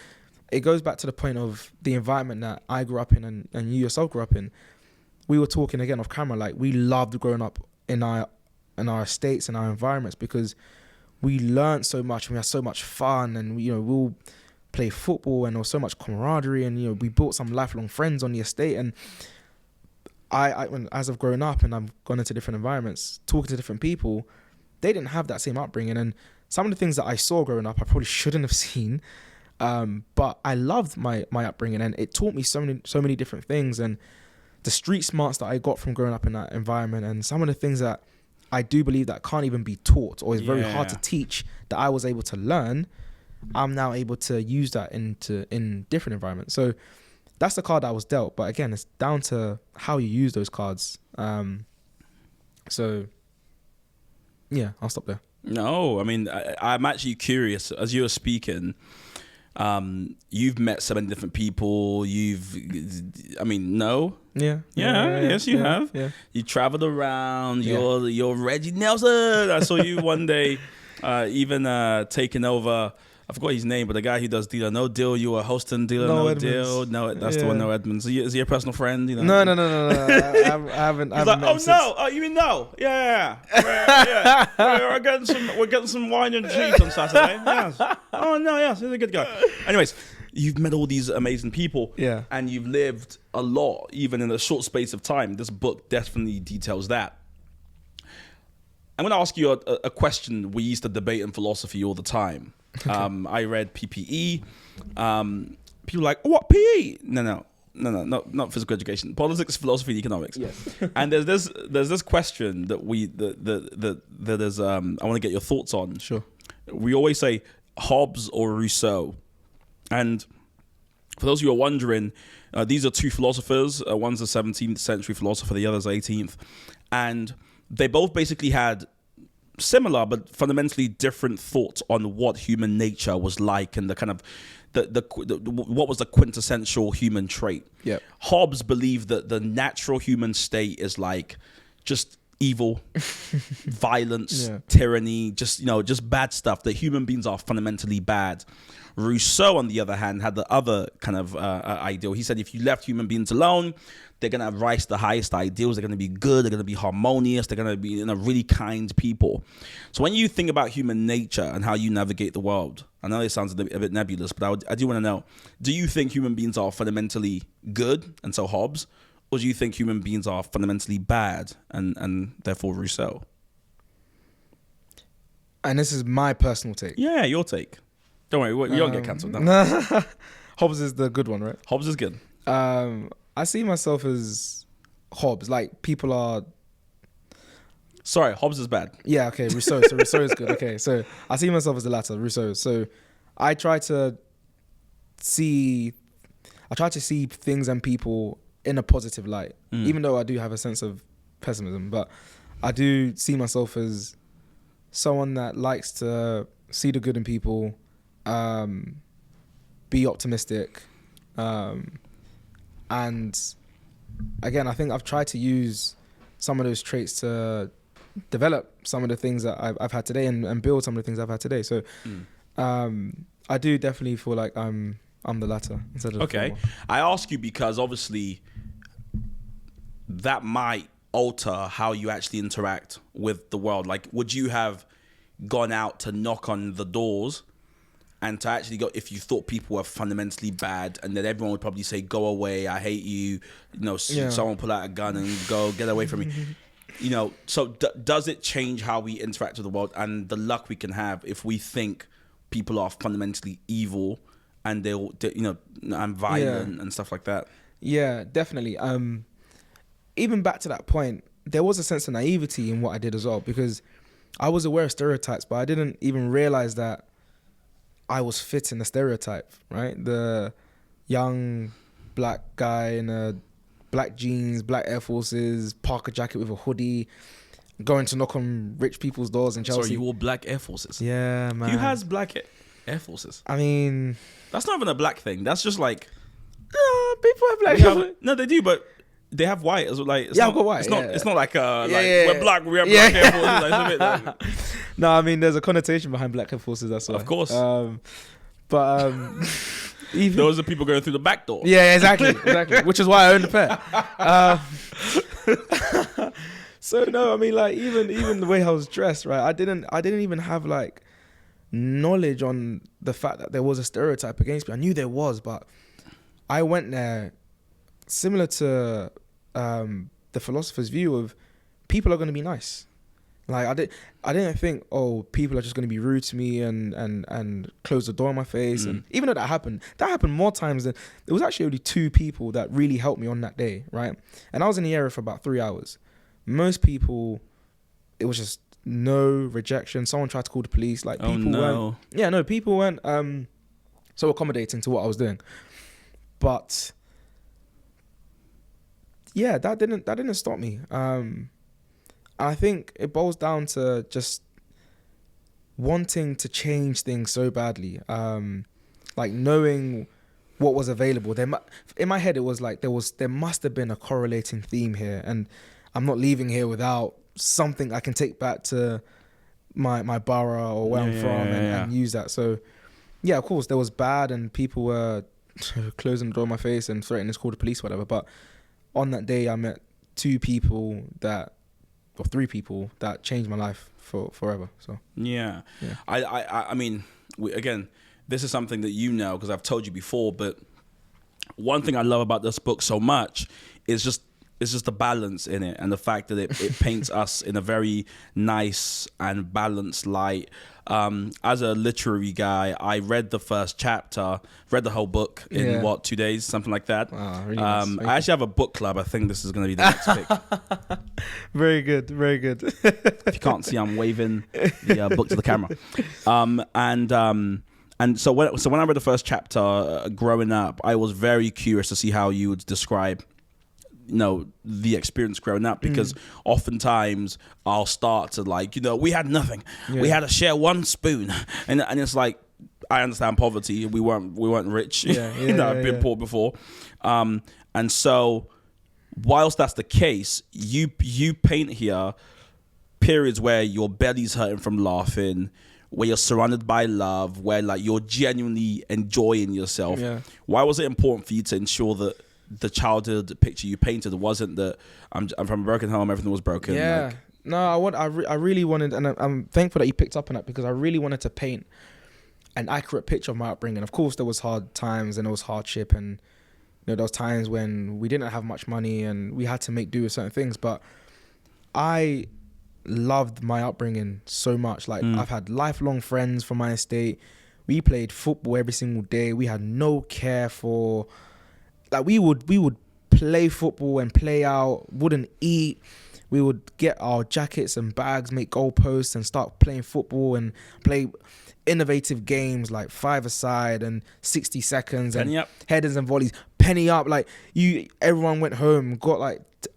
Speaker 3: it goes back to the point of the environment that I grew up in and you yourself grew up in. We were talking again off camera, like we loved growing up in our estates and our environments because we learned so much and we had so much fun, and we'll play football and there was so much camaraderie, and we built some lifelong friends on the estate. And as I've grown up and I've gone into different environments, talking to different people, they didn't have that same upbringing. And some of the things that I saw growing up, I probably shouldn't have seen. But I loved my upbringing, and it taught me so many different things. And the street smarts that I got from growing up in that environment, and some of the things that I do believe that can't even be taught or is very hard to teach, that I was able to learn, I'm now able to use that in different environments. So that's the card that I was dealt. But again, it's down to how you use those cards. So yeah, I'll stop there.
Speaker 5: No, I mean, I'm actually curious. As you were speaking, you've met so many different people. Yes, you have. Yeah. You traveled around.
Speaker 3: Yeah.
Speaker 5: You're Reggie Nelson. I saw you one day, even taking over. I forgot his name, but the guy who does Dealer No Deal. You were hosting Dealer No Deal. No, that's the one. No Edmonds. Is he a personal friend?
Speaker 3: No. I haven't.
Speaker 5: He's like, you mean no? Yeah. We're getting some wine and cheese on Saturday. Yes. Oh no, yes, he's a good guy. Anyways, you've met all these amazing people.
Speaker 3: Yeah.
Speaker 5: And you've lived a lot, even in a short space of time. This book definitely details that. I'm going to ask you a question we used to debate in philosophy all the time. I read PPE. People were like, what PE? No, not physical education. Politics, philosophy, and economics.
Speaker 3: Yes.
Speaker 5: And there's this question that there's I want to get your thoughts on.
Speaker 3: Sure.
Speaker 5: We always say Hobbes or Rousseau, and for those of you who are wondering, these are two philosophers. One's a 17th century philosopher, the other's 18th, and they both basically had similar but fundamentally different thoughts on what human nature was like and the kind of what was the quintessential human trait.
Speaker 3: Yep.
Speaker 5: Hobbes believed that the natural human state is like just evil, violence, tyranny, just bad stuff, that human beings are fundamentally bad. Rousseau, on the other hand, had the other kind of ideal. He said if you left human beings alone, they're going to rise to the highest ideals. They're going to be good. They're going to be harmonious. They're going to be really kind people. So when you think about human nature and how you navigate the world, I know it sounds a bit nebulous, but I do want to know, do you think human beings are fundamentally good, and so Hobbes, or do you think human beings are fundamentally bad, and therefore Rousseau?
Speaker 3: And this is my personal take.
Speaker 5: Yeah, your take. Don't worry, you don't get cancelled.
Speaker 3: Hobbes is the good one, right?
Speaker 5: Hobbes is good.
Speaker 3: I see myself as Hobbes. Like, people are...
Speaker 5: Sorry, Hobbes is bad.
Speaker 3: Yeah, okay, Rousseau. So Rousseau is good. Okay, so I see myself as the latter, Rousseau. So I try to see things and people in a positive light, even though I do have a sense of pessimism. But I do see myself as someone that likes to see the good in people, be optimistic, and again, I think I've tried to use some of those traits to develop some of the things that I've had today and build some of the things I've had today. So I do definitely feel like I'm the latter instead of the former.
Speaker 5: I ask you because obviously that might alter how you actually interact with the world. Like, would you have gone out to knock on the doors and to actually go, if you thought people were fundamentally bad, and then everyone would probably say, go away, I hate you, someone pull out a gun and go, get away from me. So does it change how we interact with the world and the luck we can have if we think people are fundamentally evil and and violent and stuff like that?
Speaker 3: Yeah, definitely. Even back to that point, there was a sense of naivety in what I did as well, because I was aware of stereotypes, but I didn't even realize that I was fitting the stereotype, right? The young black guy in a black jeans, black Air Forces, Parker jacket with a hoodie, going to knock on rich people's doors in Chelsea.
Speaker 5: Sorry, you wore black Air Forces?
Speaker 3: Yeah, man.
Speaker 5: Who has black Air Forces?
Speaker 3: I mean...
Speaker 5: That's not even a black thing. That's just like...
Speaker 3: people have black Air Forces.
Speaker 5: No, they do, but they have white. I've got white. It's not like we're black, we have black Air Forces. Like, it's a bit like...
Speaker 3: No, I mean, there's a connotation behind black Air Forces, that's why.
Speaker 5: Of course.
Speaker 3: But
Speaker 5: even those are people going through the back door.
Speaker 3: Yeah, exactly. Which is why I own the pair. So no, I mean, like, even the way I was dressed, right? I didn't even have like knowledge on the fact that there was a stereotype against me. I knew there was, but I went there similar to the philosopher's view of people are going to be nice. Like, I didn't think, people are just going to be rude to me and close the door in my face. And even though that happened more times than... There was actually only 2 people that really helped me on that day, right? And I was in the area for about 3 hours. Most people, it was just no rejection. Someone tried to call the police. Like, people weren't so accommodating to what I was doing. But yeah, that didn't stop me. I think it boils down to just wanting to change things so badly. Like, knowing what was available. In my head, it was like there must have been a correlating theme here, and I'm not leaving here without something I can take back to my borough or where I'm from and use that. So yeah, of course there was bad and people were closing the door in my face and threatening to call the police, whatever. But on that day, I met 3 people that changed my life forever. So
Speaker 5: yeah. I mean, again, this is something that because I've told you before, but one thing I love about this book so much is just the balance in it, and the fact that it paints us in a very nice and balanced light. As a literary guy, I read the first chapter, read the whole book in 2 days, something like that.
Speaker 3: Wow, really nice.
Speaker 5: I actually have a book club. I think this is going to be the next pick.
Speaker 3: Very good, very good.
Speaker 5: If you can't see, I'm waving the book to the camera. And so when I read the first chapter, growing up, I was very curious to see how you would describe, the experience growing up, because oftentimes I'll start to we had nothing. Yeah. We had to share one spoon, and it's like, I understand poverty. We weren't rich. I've been poor before, and so whilst that's the case, you paint here periods where your belly's hurting from laughing, where you're surrounded by love, where you're genuinely enjoying yourself. Yeah. Why was it important for you to ensure that the childhood picture you painted wasn't that I'm from a broken home, everything was broken?
Speaker 3: Yeah. I really wanted, and I'm thankful that you picked up on that, because I really wanted to paint an accurate picture of my upbringing. Of course, there was hard times and there was hardship, and there was times when we didn't have much money and we had to make do with certain things. But I loved my upbringing so much. I've had lifelong friends from my estate. We played football every single day. We had no care for, we would play football and play out, wouldn't eat. We would get our jackets and bags, make goalposts, and start playing football and play innovative games like 5-a-side and 60 seconds and headers and volleys. Penny up, everyone went home, got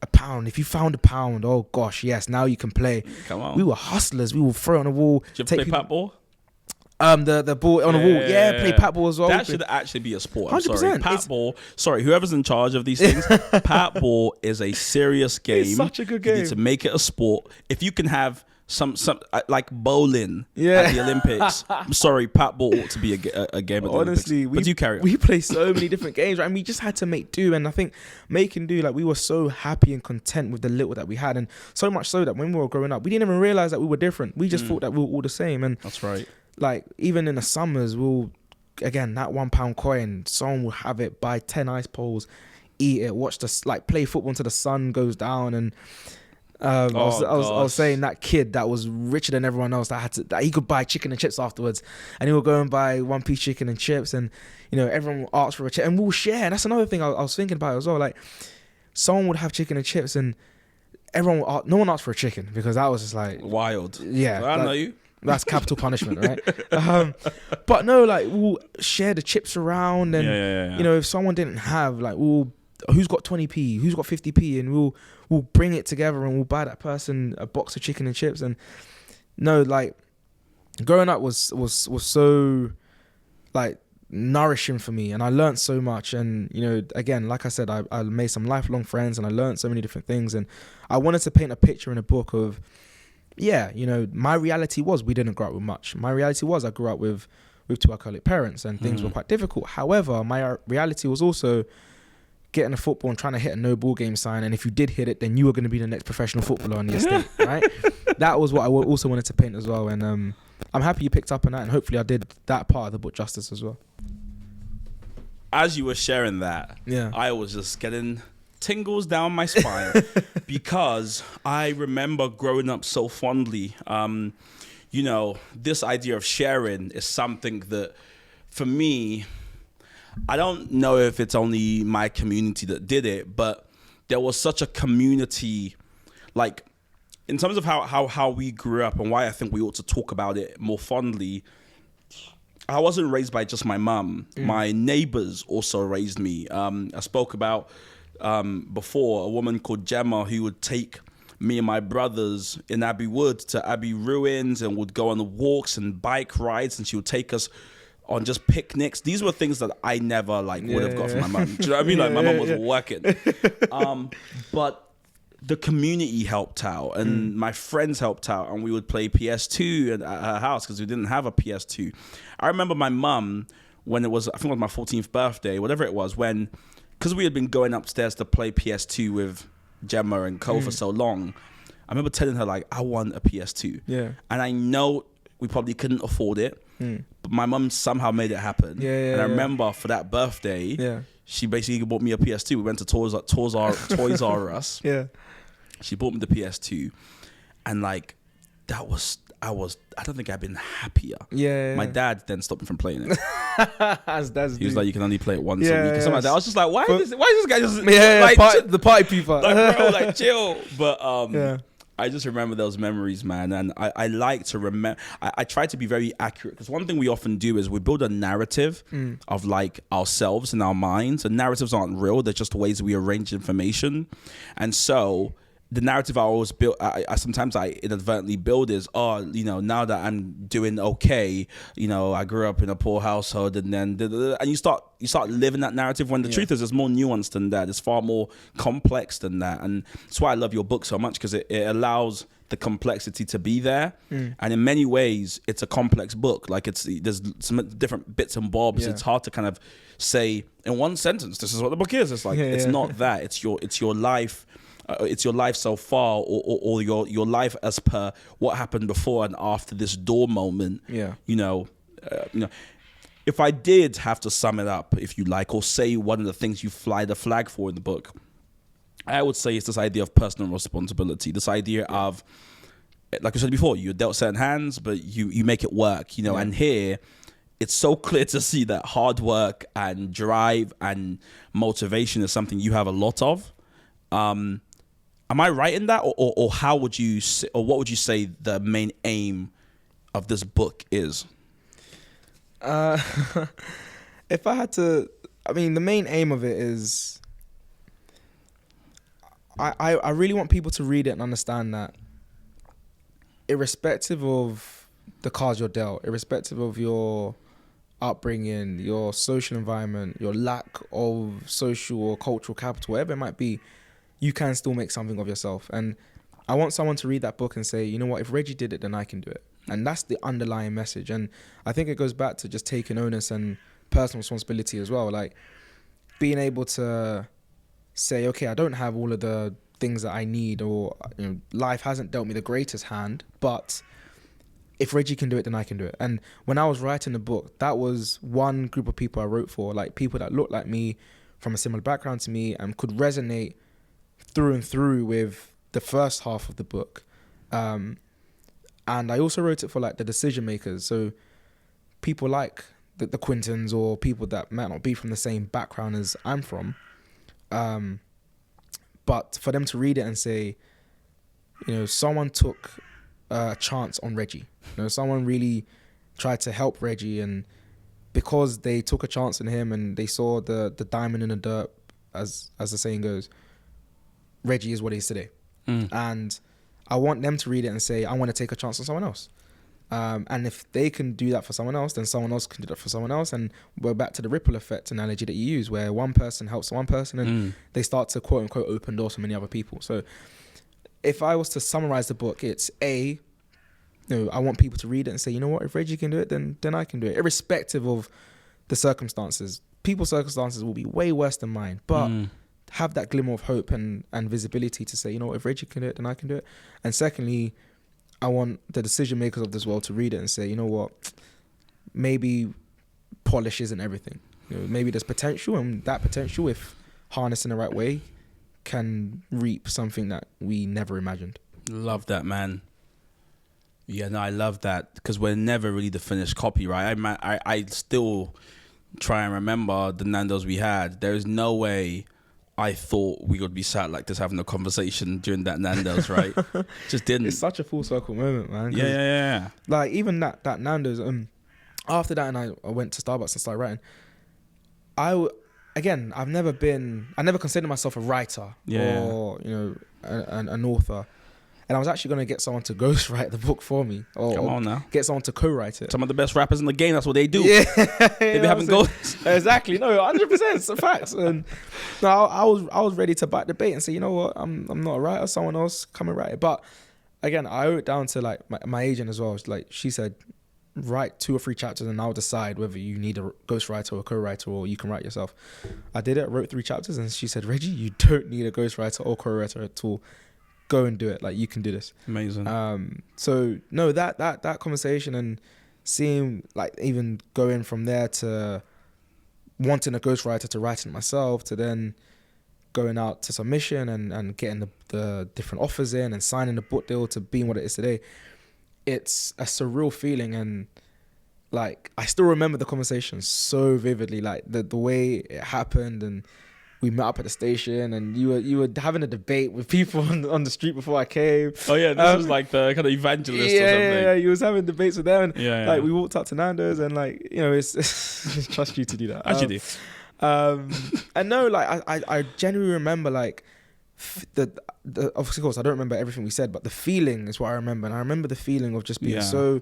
Speaker 3: a pound. If you found a pound, oh gosh, yes, now you can play. Come on. We were hustlers. We would throw it on the wall.
Speaker 5: Did you ever play pat ball?
Speaker 3: The ball on the wall. Yeah, play pat ball as well.
Speaker 5: That should actually be a sport.
Speaker 3: 100%.
Speaker 5: Pat ball. Sorry, whoever's in charge of these things, pat ball is a serious game.
Speaker 3: It's such a good game.
Speaker 5: You need to make it a sport. If you can have some like bowling at the Olympics, I'm sorry, pat ball ought to be a game at the
Speaker 3: Honestly,
Speaker 5: Olympics. But you carry on.
Speaker 3: We play so many different games, right? And we just had to make do. And I think making do, we were so happy and content with the little that we had. And so much so that when we were growing up, we didn't even realize that we were different. We just thought that we were all the same. And
Speaker 5: that's right.
Speaker 3: Even in the summers, that £1 coin, someone will have it, buy 10 ice poles, eat it, watch play football until the sun goes down. And I was saying that kid that was richer than everyone else, that he could buy chicken and chips afterwards, and he would go and buy one-piece chicken and chips, and everyone will ask for a chip, and we'll share. And that's another thing I was thinking about as well. Someone would have chicken and chips, and no one asked for a chicken, because that was just
Speaker 5: wild.
Speaker 3: Yeah,
Speaker 5: I know you.
Speaker 3: That's capital punishment, right? But no, we'll share the chips around, and if someone didn't have, who's got 20p, who's got 50p, and we'll bring it together and we'll buy that person a box of chicken and chips. And growing up was so nourishing for me, and I learned so much. And again, like I said, I made some lifelong friends, and I learned so many different things. And I wanted to paint a picture in a book of, my reality was we didn't grow up with much. My reality was I grew up with two alcoholic parents, and things were quite difficult. However, my reality was also getting a football and trying to hit a no ball game sign, and if you did hit it, then you were going to be the next professional footballer on the estate, right? That was what I also wanted to paint as well. And I'm happy you picked up on that, and hopefully I did that part of the book justice as well.
Speaker 5: As you were sharing that, I was just getting tingles down my spine because I remember growing up so fondly. This idea of sharing is something that, for me, I don't know if it's only my community that did it, but there was such a community, in terms of how we grew up and why I think we ought to talk about it more fondly. I wasn't raised by just my mum. My neighbors also raised me. I spoke about before a woman called Gemma who would take me and my brothers in Abbey Wood to Abbey Ruins and would go on the walks and bike rides, and she would take us on just picnics. These were things that I never would have got from my mum. Do you know what I mean? My mum was working. But the community helped out, and my friends helped out, and we would play PS2 at her house because we didn't have a PS2. I remember my mum, when it was, I think it was my 14th birthday, whatever it was, because we had been going upstairs to play PS2 with Gemma and Co for so long, I remember telling her, I want a PS2. Yeah. And I know we probably couldn't afford it, but my mum somehow made it happen. And I remember for that birthday, she basically bought me a PS2. We went to Toys R Us. She bought me the PS2, and that was I don't think I've been happier.
Speaker 3: Yeah.
Speaker 5: My dad then stopped me from playing it. He was like, you can only play it once a week or something like that. I was just like, why is this guy just
Speaker 3: the party people,
Speaker 5: like, bro, like chill. But I just remember those memories, man, and I like to remember. I try to be very accurate, because one thing we often do is we build a narrative of like ourselves in our minds, and narratives aren't real; they're just ways we arrange information. And so the narrative I always build, I sometimes inadvertently build is, now that I'm doing okay, I grew up in a poor household, and then and you start living that narrative, when the truth is, it's more nuanced than that. It's far more complex than that, and that's why I love your book so much, because it allows the complexity to be there. And in many ways, it's a complex book. Like there's some different bits and bobs. It's hard to kind of say in one sentence, this is what the book is. It's like it's not that. It's your life. It's your life so far, or your life as per what happened before and after this door moment. If I did have to sum it up, if you like, or say one of the things you fly the flag for in the book, I would say it's this idea of personal responsibility. This idea of, like I said before, you're dealt certain hands, but you make it work. And here, it's so clear to see that hard work and drive and motivation is something you have a lot of. Am I right in that, or how would you say, or what would you say the main aim of this book is?
Speaker 3: If I had to, the main aim of it is, I really want people to read it and understand that, irrespective of the cards you're dealt, irrespective of your upbringing, your social environment, your lack of social or cultural capital, whatever it might be, you can still make something of yourself. And I want someone to read that book and say, you know what, if Reggie did it, then I can do it. And that's the underlying message. And I think it goes back to just taking onus and personal responsibility as well. Like being able to say, okay, I don't have all of the things that I need, or life hasn't dealt me the greatest hand, but if Reggie can do it, then I can do it. And when I was writing the book, that was one group of people I wrote for, like people that looked like me, from a similar background to me, and could resonate through and through with the first half of the book. And I also wrote it for like the decision makers. So people like the Quintons, or people that might not be from the same background as I'm from. But for them to read it and say, someone took a chance on Reggie. Someone really tried to help Reggie, and because they took a chance on him and they saw the diamond in the dirt, as the saying goes, Reggie is what he is today. And I want them to read it and say, I want to take a chance on someone else. And if they can do that for someone else, then someone else can do that for someone else. And we're back to the ripple effect analogy that you use, where one person helps one person and they start to quote unquote open doors for many other people. So if I was to summarize the book, it's I want people to read it and say, you know what, if Reggie can do it, then I can do it, irrespective of the circumstances. People's circumstances will be way worse than mine, but have that glimmer of hope and visibility to say, you know what, if Reggie can do it, then I can do it. And secondly, I want the decision makers of this world to read it and say, you know what, maybe polish isn't everything. Maybe there's potential, and that potential, if harnessed in the right way, can reap something that we never imagined.
Speaker 5: Love that, man. Yeah, no, I love that, because we're never really the finished copy, right? I still try and remember the Nandos we had. There is no way I thought we would be sat like this having a conversation during that Nandos, right? Just didn't.
Speaker 3: It's such a full circle moment, man.
Speaker 5: Yeah.
Speaker 3: Like even that Nandos. After that, and I went to Starbucks and started writing. I never considered myself a writer or an author. And I was actually going to get someone to ghostwrite the book for me.
Speaker 5: Come on now.
Speaker 3: Get someone to co-write it.
Speaker 5: Some of the best rappers in the game, that's what they do.
Speaker 3: Yeah.
Speaker 5: They be having ghosts.
Speaker 3: Exactly. No, 100%. It's a fact. And no, I was ready to back the bait and say, you know what, I'm not a writer. Someone else come and write it. But again, I owe it down to like my agent as well. Like she said, write 2 or 3 chapters and I'll decide whether you need a ghostwriter or a co-writer, or you can write yourself. I did it. I wrote 3 chapters and she said, Reggie, you don't need a ghostwriter or co-writer at all. Go and do it. Like, you can do this.
Speaker 5: Amazing.
Speaker 3: So no, that conversation and seeing, like, even going from there to wanting a ghostwriter to write it myself, to then going out to submission and getting the different offers in and signing the book deal to being what it is today. it's a surreal feeling, and like I still remember the conversation so vividly, like the way it happened, and we met up at the station, and you were having a debate with people on the street before I came.
Speaker 5: Oh yeah, this was like the kind of evangelist or something.
Speaker 3: Yeah, you was having debates with them, and
Speaker 5: Yeah.
Speaker 3: we walked up to Nandos, and like, you know, it's just trust you to do that.
Speaker 5: As you do.
Speaker 3: And no, like I genuinely remember like the of course I don't remember everything we said, but the feeling is what I remember, and I remember the feeling of just being so.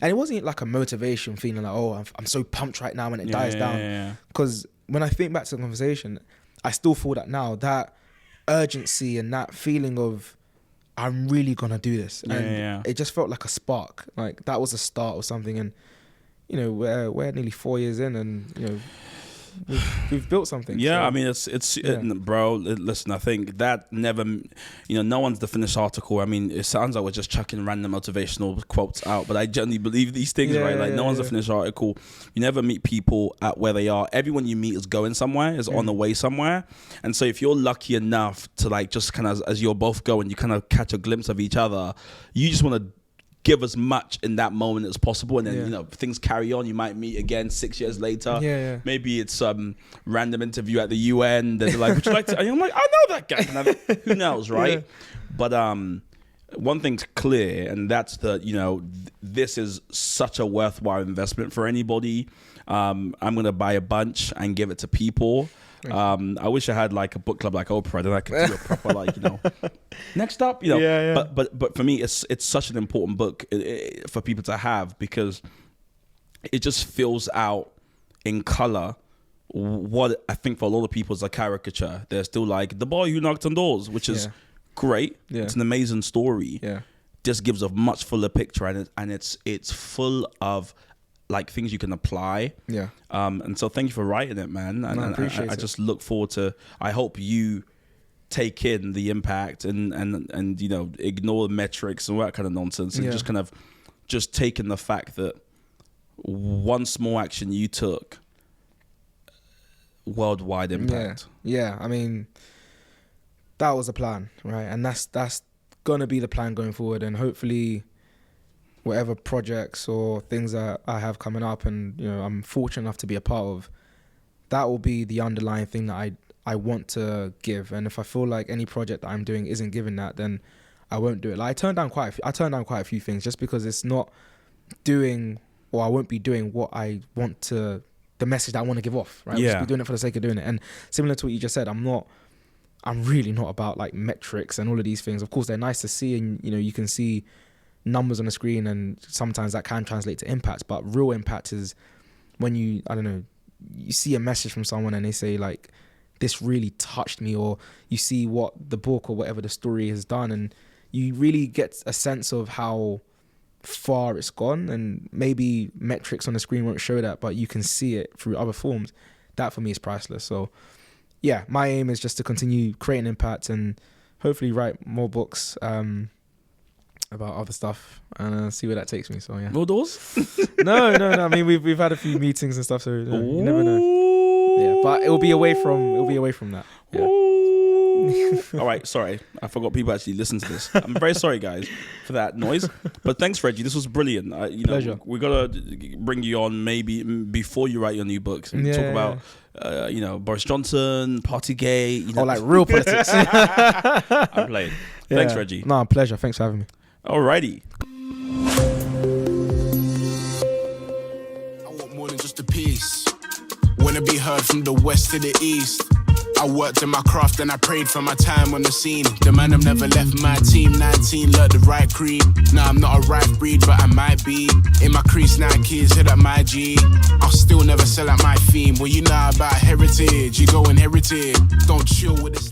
Speaker 3: And it wasn't like a motivation feeling like, oh, I'm so pumped right now when it dies down. Because when I think back to the conversation, I still feel that now, that urgency and that feeling of I'm really gonna do this, and it just felt like a spark. Like that was a start or something. And you know, we're nearly 4 years in, and you know, we've built something.
Speaker 5: Yeah,
Speaker 3: so.
Speaker 5: I mean, bro. Listen, I think that never, you know, no one's the finished article. I mean, it sounds like we're just chucking random motivational quotes out, but I genuinely believe these things, right? Like, no one's a finished article. You never meet people at where they are. Everyone you meet is going somewhere, is on the way somewhere. And so, if you're lucky enough to like just kind of, as you're both going, you kind of catch a glimpse of each other. You just want to give as much in that moment as possible, and then you know, things carry on. You might meet again 6 years later. Maybe it's some random interview at the UN. They're like, "Would you like to?" And I'm like, "I know that guy." Who knows, right? But one thing's clear, and that's that, you know, this is such a worthwhile investment for anybody. I'm gonna buy a bunch and give it to people. I wish I had like a book club like Oprah, then I could do a proper like, you know, next up, you know. But for me, it's such an important book for people to have, because it just fills out in color what I think for a lot of people is a caricature. They're still like the boy who knocked on doors, which is great. It's an amazing story. Just gives a much fuller picture, and it's full of like things you can apply. And so thank you for writing it, man. And
Speaker 3: I appreciate it.
Speaker 5: I just look forward to, I hope you take in the impact and you know, ignore the metrics and all that kind of nonsense, and just kind of just take in the fact that one small action you took, worldwide impact.
Speaker 3: I mean, that was a plan, right? And that's gonna be the plan going forward, and hopefully whatever projects or things that I have coming up, and you know, I'm fortunate enough to be a part of, that will be the underlying thing that I want to give. And if I feel like any project that I'm doing isn't giving that, then I won't do it. Like I turned down quite a few things just because it's not doing, or I won't be doing what I want to, the message that I want to give off, right? I'll just be doing it for the sake of doing it. And similar to what you just said, I'm really not about like metrics and all of these things. Of course, they're nice to see, and you know, you can see numbers on the screen, and sometimes that can translate to impact, but real impact is when you, I don't know, you see a message from someone and they say like, this really touched me, or you see what the book or whatever the story has done, and you really get a sense of how far it's gone. And maybe metrics on the screen won't show that, but you can see it through other forms. That for me is priceless. So yeah, my aim is just to continue creating impact and hopefully write more books about other stuff and see where that takes me. So yeah.
Speaker 5: More doors?
Speaker 3: No. I mean, we've had a few meetings and stuff, so you never know. Yeah, but it'll be away from that. Yeah.
Speaker 5: All right, sorry, I forgot people actually listen to this. I'm very sorry, guys, for that noise. But thanks, Reggie. This was brilliant.
Speaker 3: Pleasure.
Speaker 5: We gotta bring you on maybe before you write your new books and talk about, you know, Boris Johnson, Partygate. You know.
Speaker 3: Or like real politics.
Speaker 5: I'm playing. Thanks, Reggie.
Speaker 3: No, pleasure. Thanks for having me.
Speaker 5: Alrighty.
Speaker 4: I want more than just a piece. Wanna be heard from the west to the east. I worked in my craft and I prayed for my time on the scene. The man have never left my team. 19, learned the right creed. Nah, I'm not a right breed, but I might be. In my crease, Nikes, hit up my G. I'll still never sell out my theme. Well, you know about heritage, you go inherited. Don't chill with this.